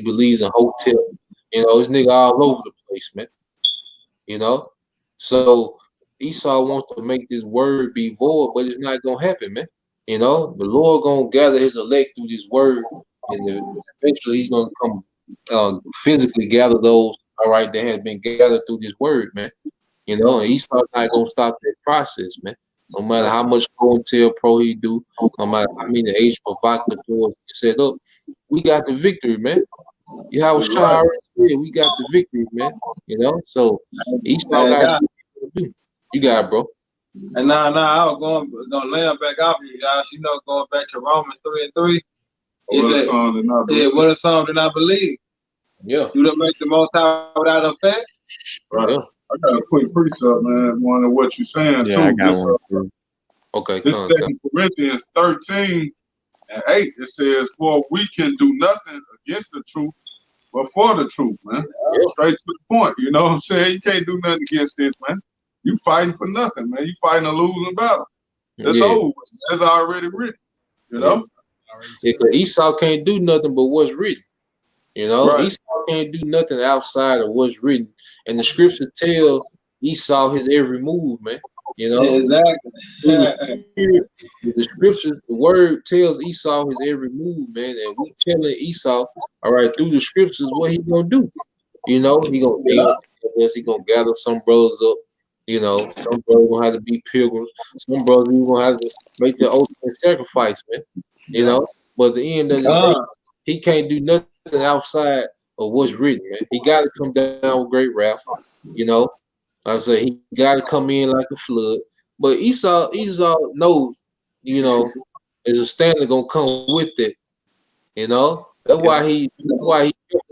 believes in hotel. This nigga all over the place, man. So Esau wants to make this word be void, but it's not gonna happen, man. The Lord gonna gather his elect through this word, and eventually he's gonna come physically gather those, all right, that have been gathered through this word, man. And Esau's not gonna stop that process, man. No matter how much COINTELPRO he do, no matter how many age provocateurs he set up, we got the victory, man. I was trying to say we got the victory, man. So Esau got to do. You got it, bro. And now I was gonna lay them back off you guys. Going back to Romans 3:3. He said, what a song did not believe. Yeah. You don't make the most out without effect. Right. Yeah. I got a quick precept, man. One of what you're saying too. I got one too. Okay. This 2 Corinthians 13 and 8, it says, "For we can do nothing against the truth, but for the truth, man." Yeah. Straight to the point. You know what I'm saying? You can't do nothing against this, man. You fighting for nothing, man. You fighting a losing battle. That's over. That's already written. You know? Yeah, Esau can't do nothing but what's written. Esau can't do nothing outside of what's written. And the scripture tell Esau his every move, man. Exactly. The scripture, the word tells Esau his every move, man. And we telling Esau, all right, through the scriptures, what he gonna do. He gonna gather some brothers up. Some brothers gonna have to be pilgrims. Some brothers gonna have to make the ultimate sacrifice, man. But at the end of the day, he can't do nothing outside of what's written, man. He got to come down with great wrath. I say he got to come in like a flood. But Esau knows, there's a standard gonna come with it. That's why he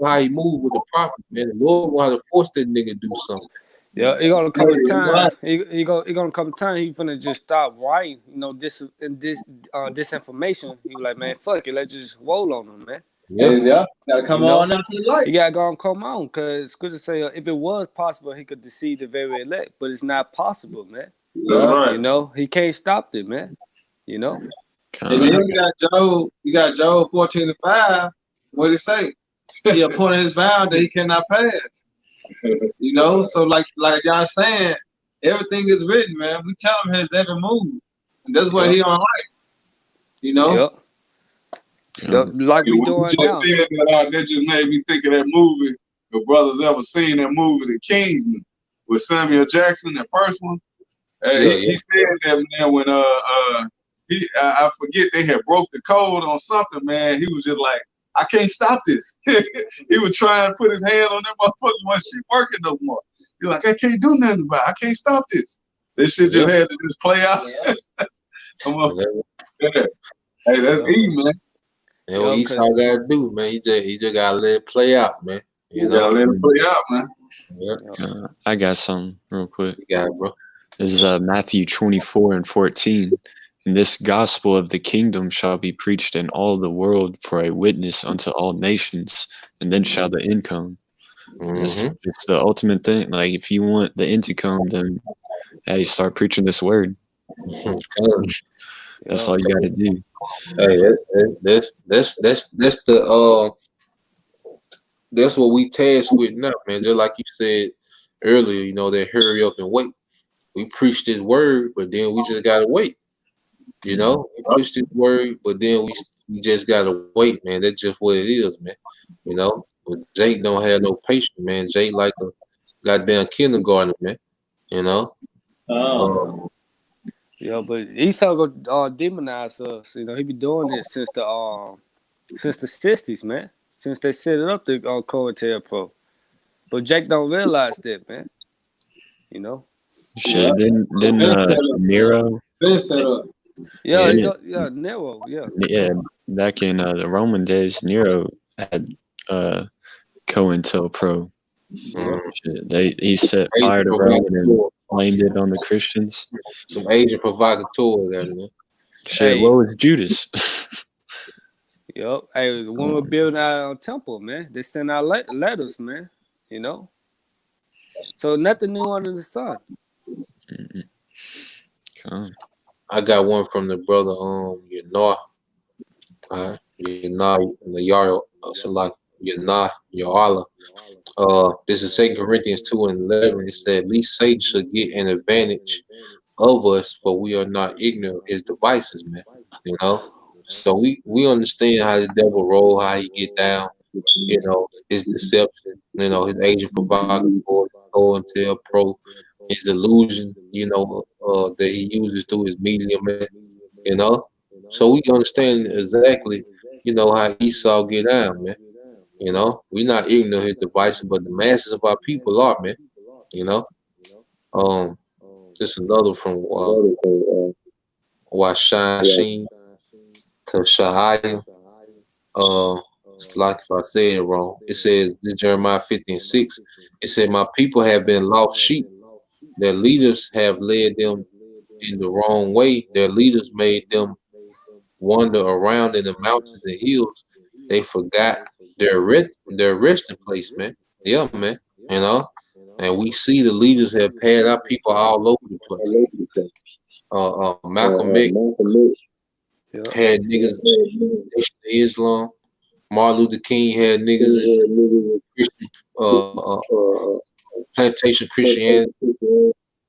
how he moved with the prophet, man. The Lord wanted to force that nigga to do something. Yeah, he gonna come a time. He gonna come a time. He finna just stop writing, disinformation. He like, man, fuck it, let's just roll on him, man. Yeah. Gotta come on out to the light. You gotta go and come on, cause scripture say if it was possible, he could deceive the very elect, but it's not possible, man. That's right. He can't stop it, man. And then you got Job 14:5. What did it say? He appointed his bound that he cannot pass. So like y'all saying, everything is written, man. We tell him his every move. And that's what he don't like. Like we doing now. That just made me think of that movie. If brothers ever seen that movie, The Kingsman, with Samuel Jackson, the first one. He said that, man, when I forget, they had broke the code on something, man. He was just like, I can't stop this. He was trying to put his hand on that motherfucker when she working no more. He's like, I can't do nothing about it. I can't stop this. This shit just had to just play out. Come on. Hey, that's easy, man. What Esau gotta do, man. He just gotta let it play out, man. Gotta let it play out, man. Yeah. I got some real quick. You got it, bro. This is Matthew 24:14. And this gospel of the kingdom shall be preached in all the world for a witness unto all nations, and then shall the end come. It's the ultimate thing. Like, if you want the end to come, then hey, start preaching this word. That's all you got to do. Hey, that's what we tasked with now, man. Just like you said earlier, you know, that hurry up and wait. We preach this word, but then we just gotta wait. You know, we push this word, but then we just gotta wait, man. That's just what it is, man. You know, but Jake don't have no patience, man. Jake like a goddamn kindergarten, man. You know. Yeah, but Esau go demonize us. You know, he be doing it since the '60s, man. Since they set it up to COINTELPRO. But Jake don't realize that, man. You know. Shit, didn't Nero? Been set up. Yeah, Didn't it? Nero, yeah. Yeah, back in the Roman days, Nero had COINTELPRO. Shit, he set fire to Rome and blamed it on the Christians. Some Asian provocateurs there, man. Shit, what was Judas? Yep. Hey, when we're building our temple, man, they send out letters, man. You know. So nothing new under the sun. I got one from the brother Yanah. Yanah the Yar Salak Yanah Yarala. This is 2 Corinthians 2:11. It said, least Satan should get an advantage of us, for we are not ignorant of his devices, man. You know? So we understand how the devil roll, how he get down, you know, his deception, you know, his agent provocateur, COINTELPRO, his illusion, you know, that he uses through his medium, man, you know. So we understand exactly, you know, how Esau get down, man. You know, we're not ignorant of his devices, but the masses of our people are, man. You know. This is another from Washan to Shahaya. It's like if I say it wrong. It says this Jeremiah 50:6. It said, my people have been lost sheep. Their leaders have led them in the wrong way. Their leaders made them wander around in the mountains and hills. They forgot their resting place, man. Yeah, man. You know, and we see the leaders have had our people all over the place. Malcolm X had niggas in Nation of Islam. Martin Luther King had niggas in Christian, plantation Christianity.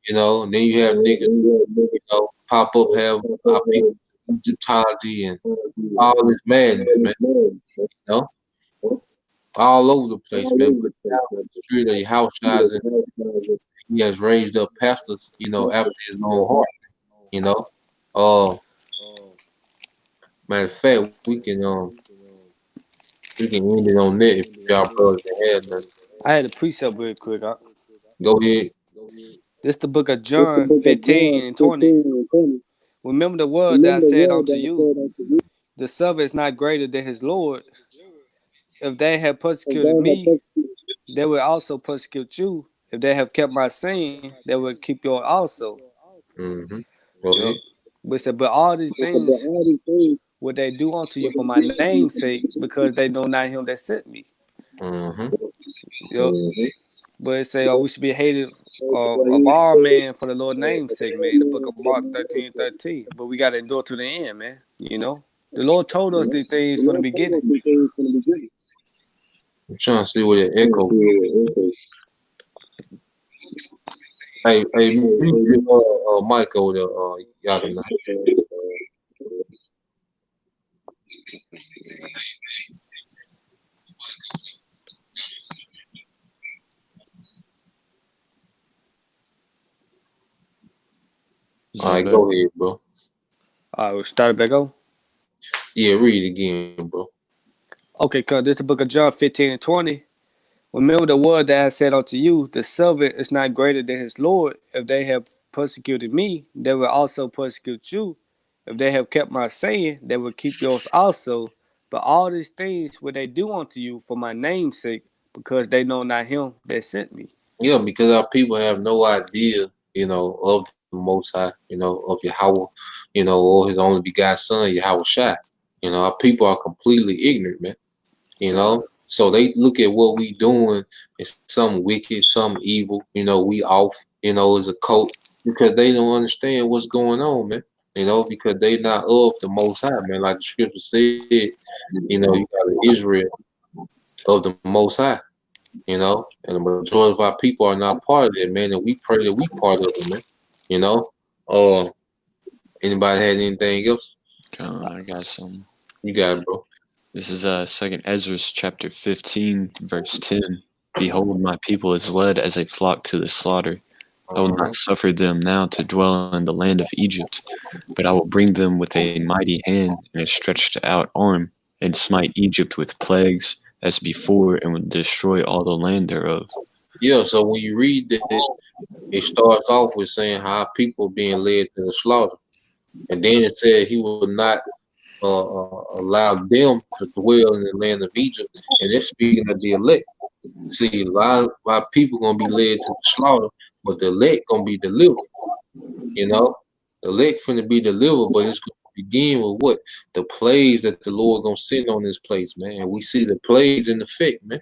You know, and then you have niggas, you know, pop up, have our people Egyptology and all this madness, man. You know, all over the place, man. But now the spirit of your house shines, and he has raised up pastors, you know, after his own heart. You know, matter of fact, we can end it on that if y'all brothers had nothing. I had a precept real quick. Go ahead. This the book of John 15:20. Remember the word that I said unto you, the servant is not greater than his Lord. If they have persecuted me, they will also persecute you. If they have kept my saying, they will keep yours also. Go ahead. We said, but all these things will they do unto you for my name's sake, because they know not him that sent me. But it say, we should be hated of all men for the Lord's name's sake, man. The book of Mark 13:13. But we got to endure to the end, man. You know, the Lord told us these things from the beginning. I'm trying to see where the echo. Hey, Mike over there, y'all can. All right, go ahead, bro. All right, we'll start it back over. Yeah, read it again, bro. Okay, cuz this is the book of John 15:20. Remember the word that I said unto you, the servant is not greater than his Lord. If they have persecuted me, they will also persecute you. If they have kept my saying, they will keep yours also. But all these things will they do unto you for my name's sake, because they know not him that sent me. Yeah, because our people have no idea, you know, of the Most High, you know, of Yahweh, you know, or his only begotten son, Yahweh Shai. You know, our people are completely ignorant, man. You know, So they look at what we doing as some wicked, some evil. We off. As a cult because they don't understand what's going on, man. Because they not of the Most High, man. Like the scripture said, you got Israel of the Most High. And the majority of our people are not part of it, man. And we pray that we part of it, man. You know. Anybody had anything else? I got some. You got it, bro. This is 2 Ezra chapter 15, verse 10. Behold, my people is led as a flock to the slaughter. I will not suffer them now to dwell in the land of Egypt, but I will bring them with a mighty hand and a stretched out arm, and smite Egypt with plagues as before, and will destroy all the land thereof. Yeah, so when you read that, it starts off with saying how people being led to the slaughter. And then it said he will not allow them to dwell in the land of Egypt. And that's speaking of the elect. See, a lot of people going to be led to the slaughter, but the elect going to be delivered. The elect finna be delivered, but it's going to begin with what? The plagues that the Lord going to send on this place, man. And we see the plagues in effect, man.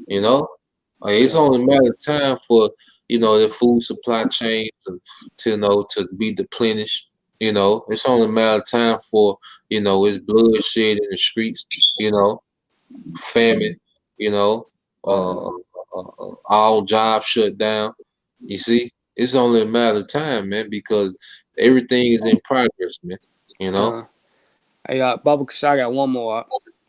It's only a matter of time for, the food supply chain to be deplenished. It's only a matter of time for, it's bloodshed in the streets, famine, all jobs shut down. You see, it's only a matter of time, man, because everything is in progress, man. I got Baba Kasha, I got one more.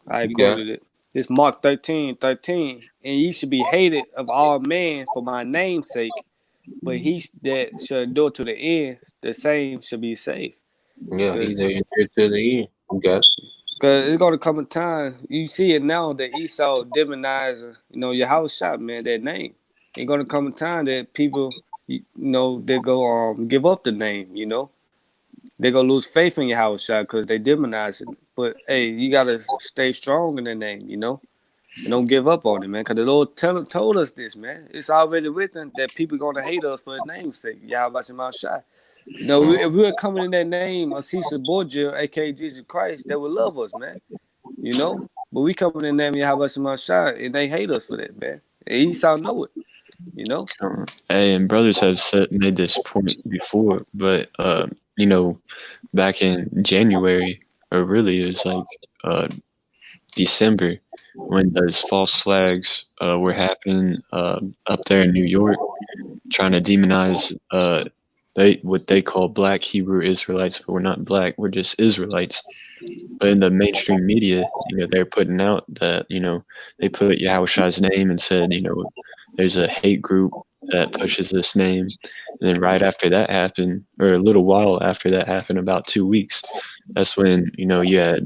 I quoted it. It's Mark 13:13. And ye should be hated of all men for my name's sake, but he that shall endure to the end, the same shall be saved. Yeah, he's there to the end. Okay. Because it's going to come a time, you see it now, that Esau demonizing, your house shop, man, that name. It's going to come a time that people, they go give up the name, They're going to lose faith in your house shop because they demonize it. But, hey, you got to stay strong in the name, And don't give up on it, man, because the Lord told us this, man. It's already written that people are going to hate us for his name's sake. Yahweh Shema Shai. If we were coming in that name of Caesar Borgia, a.k.a. Jesus Christ, they would love us, man. But we coming in the name of Yahweh Shema Shai, and they hate us for that, man. And Esau know it, Hey, and brothers have made this point before, but, back in January, or really it was like December, when those false flags were happening up there in New York, trying to demonize what they call Black Hebrew Israelites, but we're not black, we're just Israelites. But in the mainstream media, they're putting out that, they put Yahushua's name and said, there's a hate group that pushes this name. And then right after that happened, or a little while after that happened, about 2 weeks, that's when, you had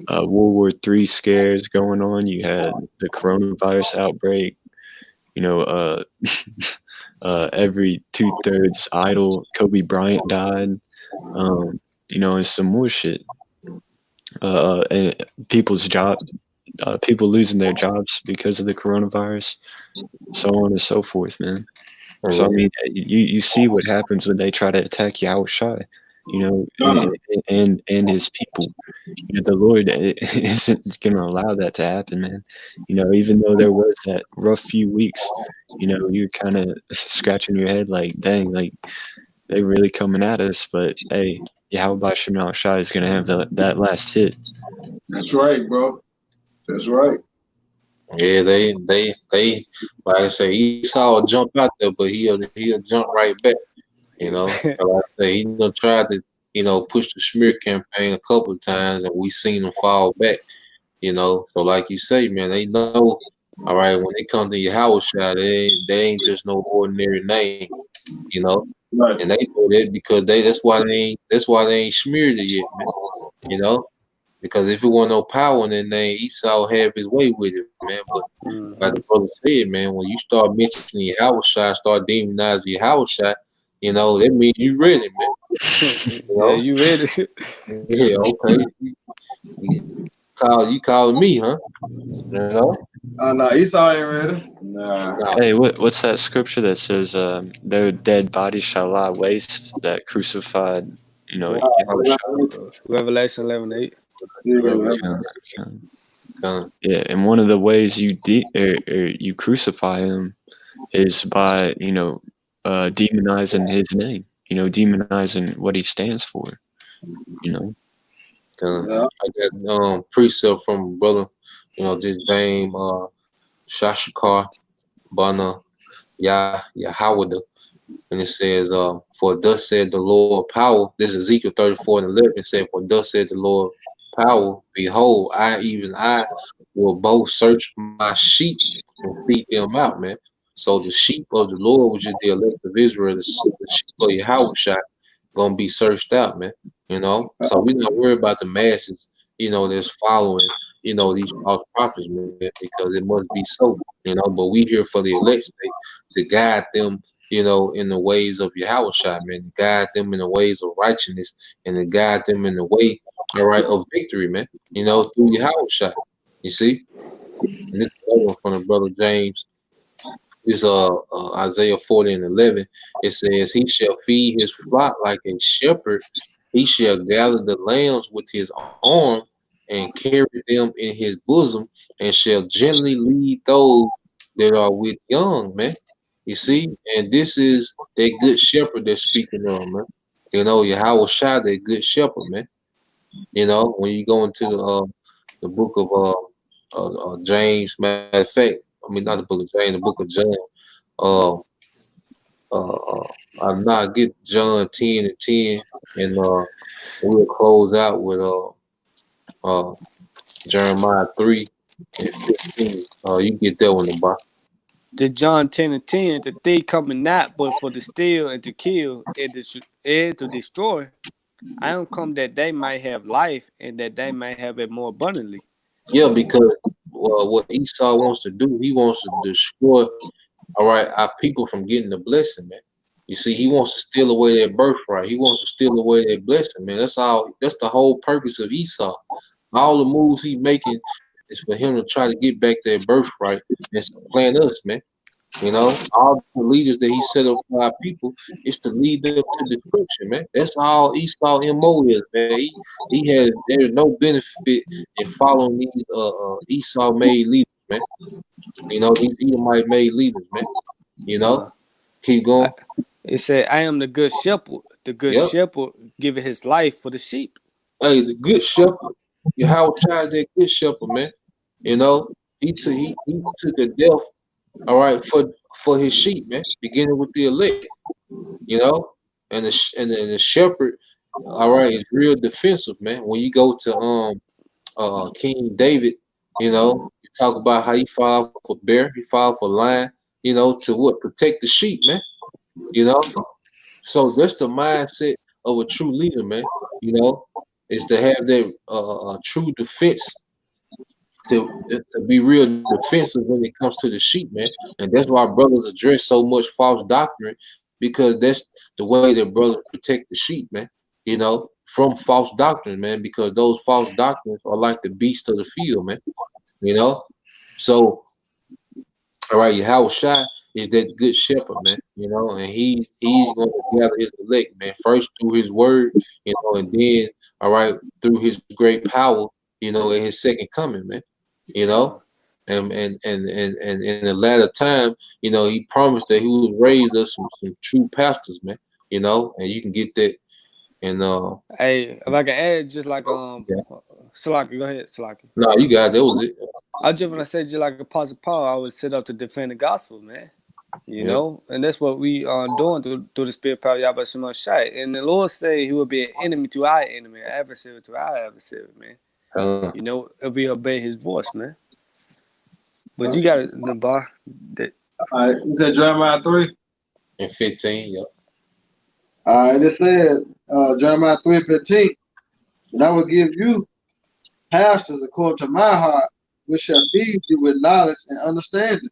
World War III scares going on. You had the coronavirus outbreak. Every 2/3 idol, Kobe Bryant died. And some more shit. And people's people losing their jobs because of the coronavirus, so on and so forth, man. So I mean, you see what happens when they try to attack Yahushua, and his people. The Lord isn't going to allow that to happen, man. Even though there was that rough few weeks, you're kind of scratching your head like, dang, like they're really coming at us. But hey, Yahweh Shema Shai is going to have that last hit. That's right, bro. That's right. Yeah, they like I say, Esau jump out there, but he'll jump right back. Like I say, he tried to push the smear campaign a couple of times, and we seen him fall back. So like you say, man, they know. All right, when they come to your house shot, they ain't just no ordinary name. Right. And they do that because that's why they ain't smeared it yet, man. Because if it wasn't no power in that name, Esau have his way with it, man. But like the brother said, man, when you start mentioning your house shot, start demonizing your house shot, that means you ready, man. Yeah, you ready? Yeah, okay. You calling me, huh? No, Esau ain't ready. Nah. Hey, what's that scripture that says their dead bodies shall lie waste, that crucified, Revelation 11:8. Yeah, Yeah, and one of the ways you crucify him is by demonizing his name. Demonizing what he stands for. You know. Yeah. I got precept from brother, this James Shashikar Bana Yahawada. And it says, for thus said the Lord power, this is Ezekiel 34:11, it said, for thus said the Lord power, behold, even I will both search my sheep and feed them out, man. So the sheep of the Lord, which is the elect of Israel, the sheep of Yahweh gonna be searched out, man. So we not worried about the masses, that's following, these false prophets, man, because it must be so, but we here for the elect state to guide them, in the ways of Yahweh man, to guide them in the ways of righteousness and to guide them in the way, all right, of victory, man, through Yahweh. You see? And this is another one from the brother James. This Isaiah 40:11. It says, he shall feed his flock like a shepherd. He shall gather the lambs with his arm and carry them in his bosom, and shall gently lead those that are with young, man. You see, and this is that good shepherd they're speaking of, man. Yahweh Shai, that good shepherd, man. When you go into the book of James, matter of fact, I mean not the book of James, the book of John. Uh, I not get John 10:10, and we'll close out with uh Jeremiah 3:15. You get that one, the The John 10:10, the thief coming not but for to steal and to kill and to destroy. I am come that they might have life and that they might have it more abundantly. Yeah, because what Esau wants to do, he wants to destroy, all right, our people from getting the blessing, man. You see, he wants to steal away their birthright. He wants to steal away their blessing, man. That's all. That's the whole purpose of Esau. All the moves he's making is for him to try to get back their birthright and supplant us, man. All the leaders that he set up for our people is to lead them to destruction, man. That's all Esau MO is, man. There's no benefit in following these Esau made leaders, man. These Edomite made leaders, man. Keep going. It said, I am the good shepherd. The good Yep. shepherd giving his life for the sheep. Hey, the good shepherd. Yahweh Shai, that good shepherd, man. He took a death, all right, for his sheep, man. Beginning with the elect, and the shepherd, all right, is real defensive, man. When you go to King David, you talk about how he fought for bear, he fought for lion, to what, protect the sheep, man. So that's the mindset of a true leader, man. Is to have that true defense, to be real defensive when it comes to the sheep, man. And that's why brothers address so much false doctrine, because that's the way that brothers protect the sheep, man. From false doctrine, man, because those false doctrines are like the beast of the field, man. So, all right, Yahweh Shai is that good shepherd, man. And he's going to gather his elect, man. First through his word, and then, all right, through his great power, in his second coming, man. And in the latter time, he promised that he would raise us some true pastors, man. And you can get that. And hey, if I can add, just like yeah. Salaki, go ahead, Salaki. No, you got it. That was it. I just want to say, just like Apostle Paul, I would set up to defend the gospel, man. And that's what we are doing through the spirit power of Yahweh Shema Shai. And the Lord say he will be an enemy to our enemy, an adversary to our adversary, man. If we obey his voice, man. But you got it, Nabar. All right, is that Jeremiah 3:15? Yep. All right, it said Jeremiah 3:15, and I will give you pastors according to my heart, which shall feed you with knowledge and understanding.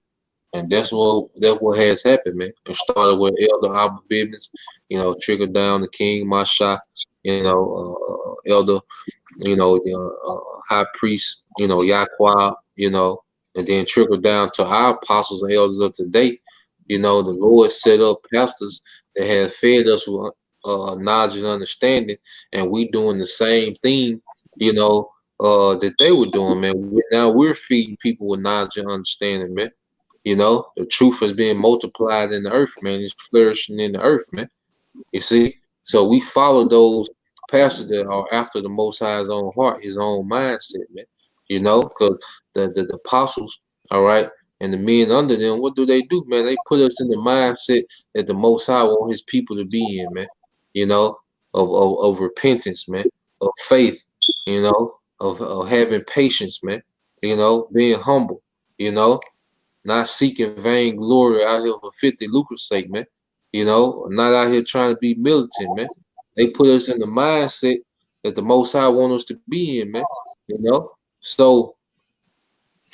And that's what has happened, man. It started with Elder Abba Business, trickled down to King Masha, Elder, High Priest, Yahweh, and then trickled down to our apostles and elders of today. The Lord set up pastors that have fed us with knowledge and understanding, and we doing the same thing, that they were doing, man. Now we're feeding people with knowledge and understanding, man. You know, the truth is being multiplied in the earth, man. It's flourishing in the earth, man. You see? So we follow those pastors that are after the Most High's own heart, his own mindset, man. You know, because the apostles, all right, and the men under them, what do? Man? They put us in the mindset that the Most High want his people to be in, man. You know, of repentance, man, of faith, you know, of having patience, man. You know, being humble, you know, not seeking vain glory out here for 50 lucre's sake, man. You know, not out here trying to be militant, man. They put us in the mindset that the Most High want us to be in, man. You know, so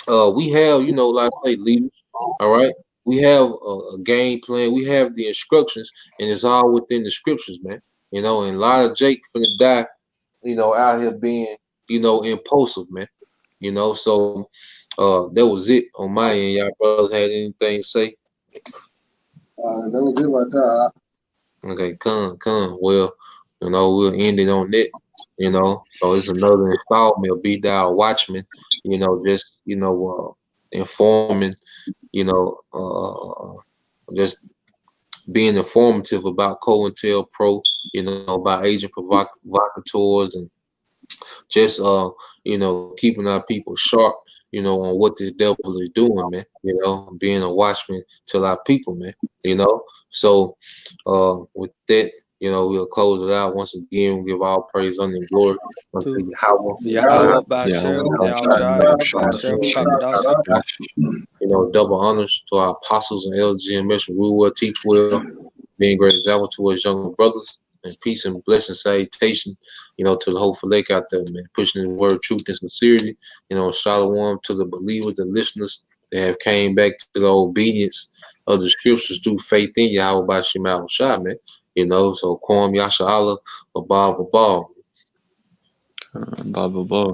we have, you know, like I say, leaders. All right, we have a game plan. We have the instructions, and it's all within the scriptures, man. You know, and a lot of Jake finna die, you know, out here being, you know, impulsive, man. You know, so that was it on my end. Y'all brothers had anything to say? That was it right there. Okay, come. Well, you know, we'll end it on that. You know, so it's another installment of Be Thou Watchmen. You know, just informing. You know, just being informative about COINTELPRO. You know, about agent provocateurs and just you know, keeping our people sharp, you know, on what the devil is doing, man. You know, being a watchman to our people, man. You know, so with that, you know, we'll close it out once again. We'll give all praise, honor, and glory unto To Yahweh. Yahweh, Yeah, Bashem, Shai, Yahushai, Shai, Bashem, Shai, Kakadash. You know, double honors to our apostles and LGMS, rule well, teach well, being great example to us younger brothers, and peace and blessing, salutation, you know, to the hopeful lake out there, man, pushing the word, truth, and sincerity, you know, shalom to the believers and listeners that have came back to the obedience of the scriptures through faith in Yahweh by Shema Shai, man. You know, so Kwam Yasha Allah, Abab. Blah, blah, blah.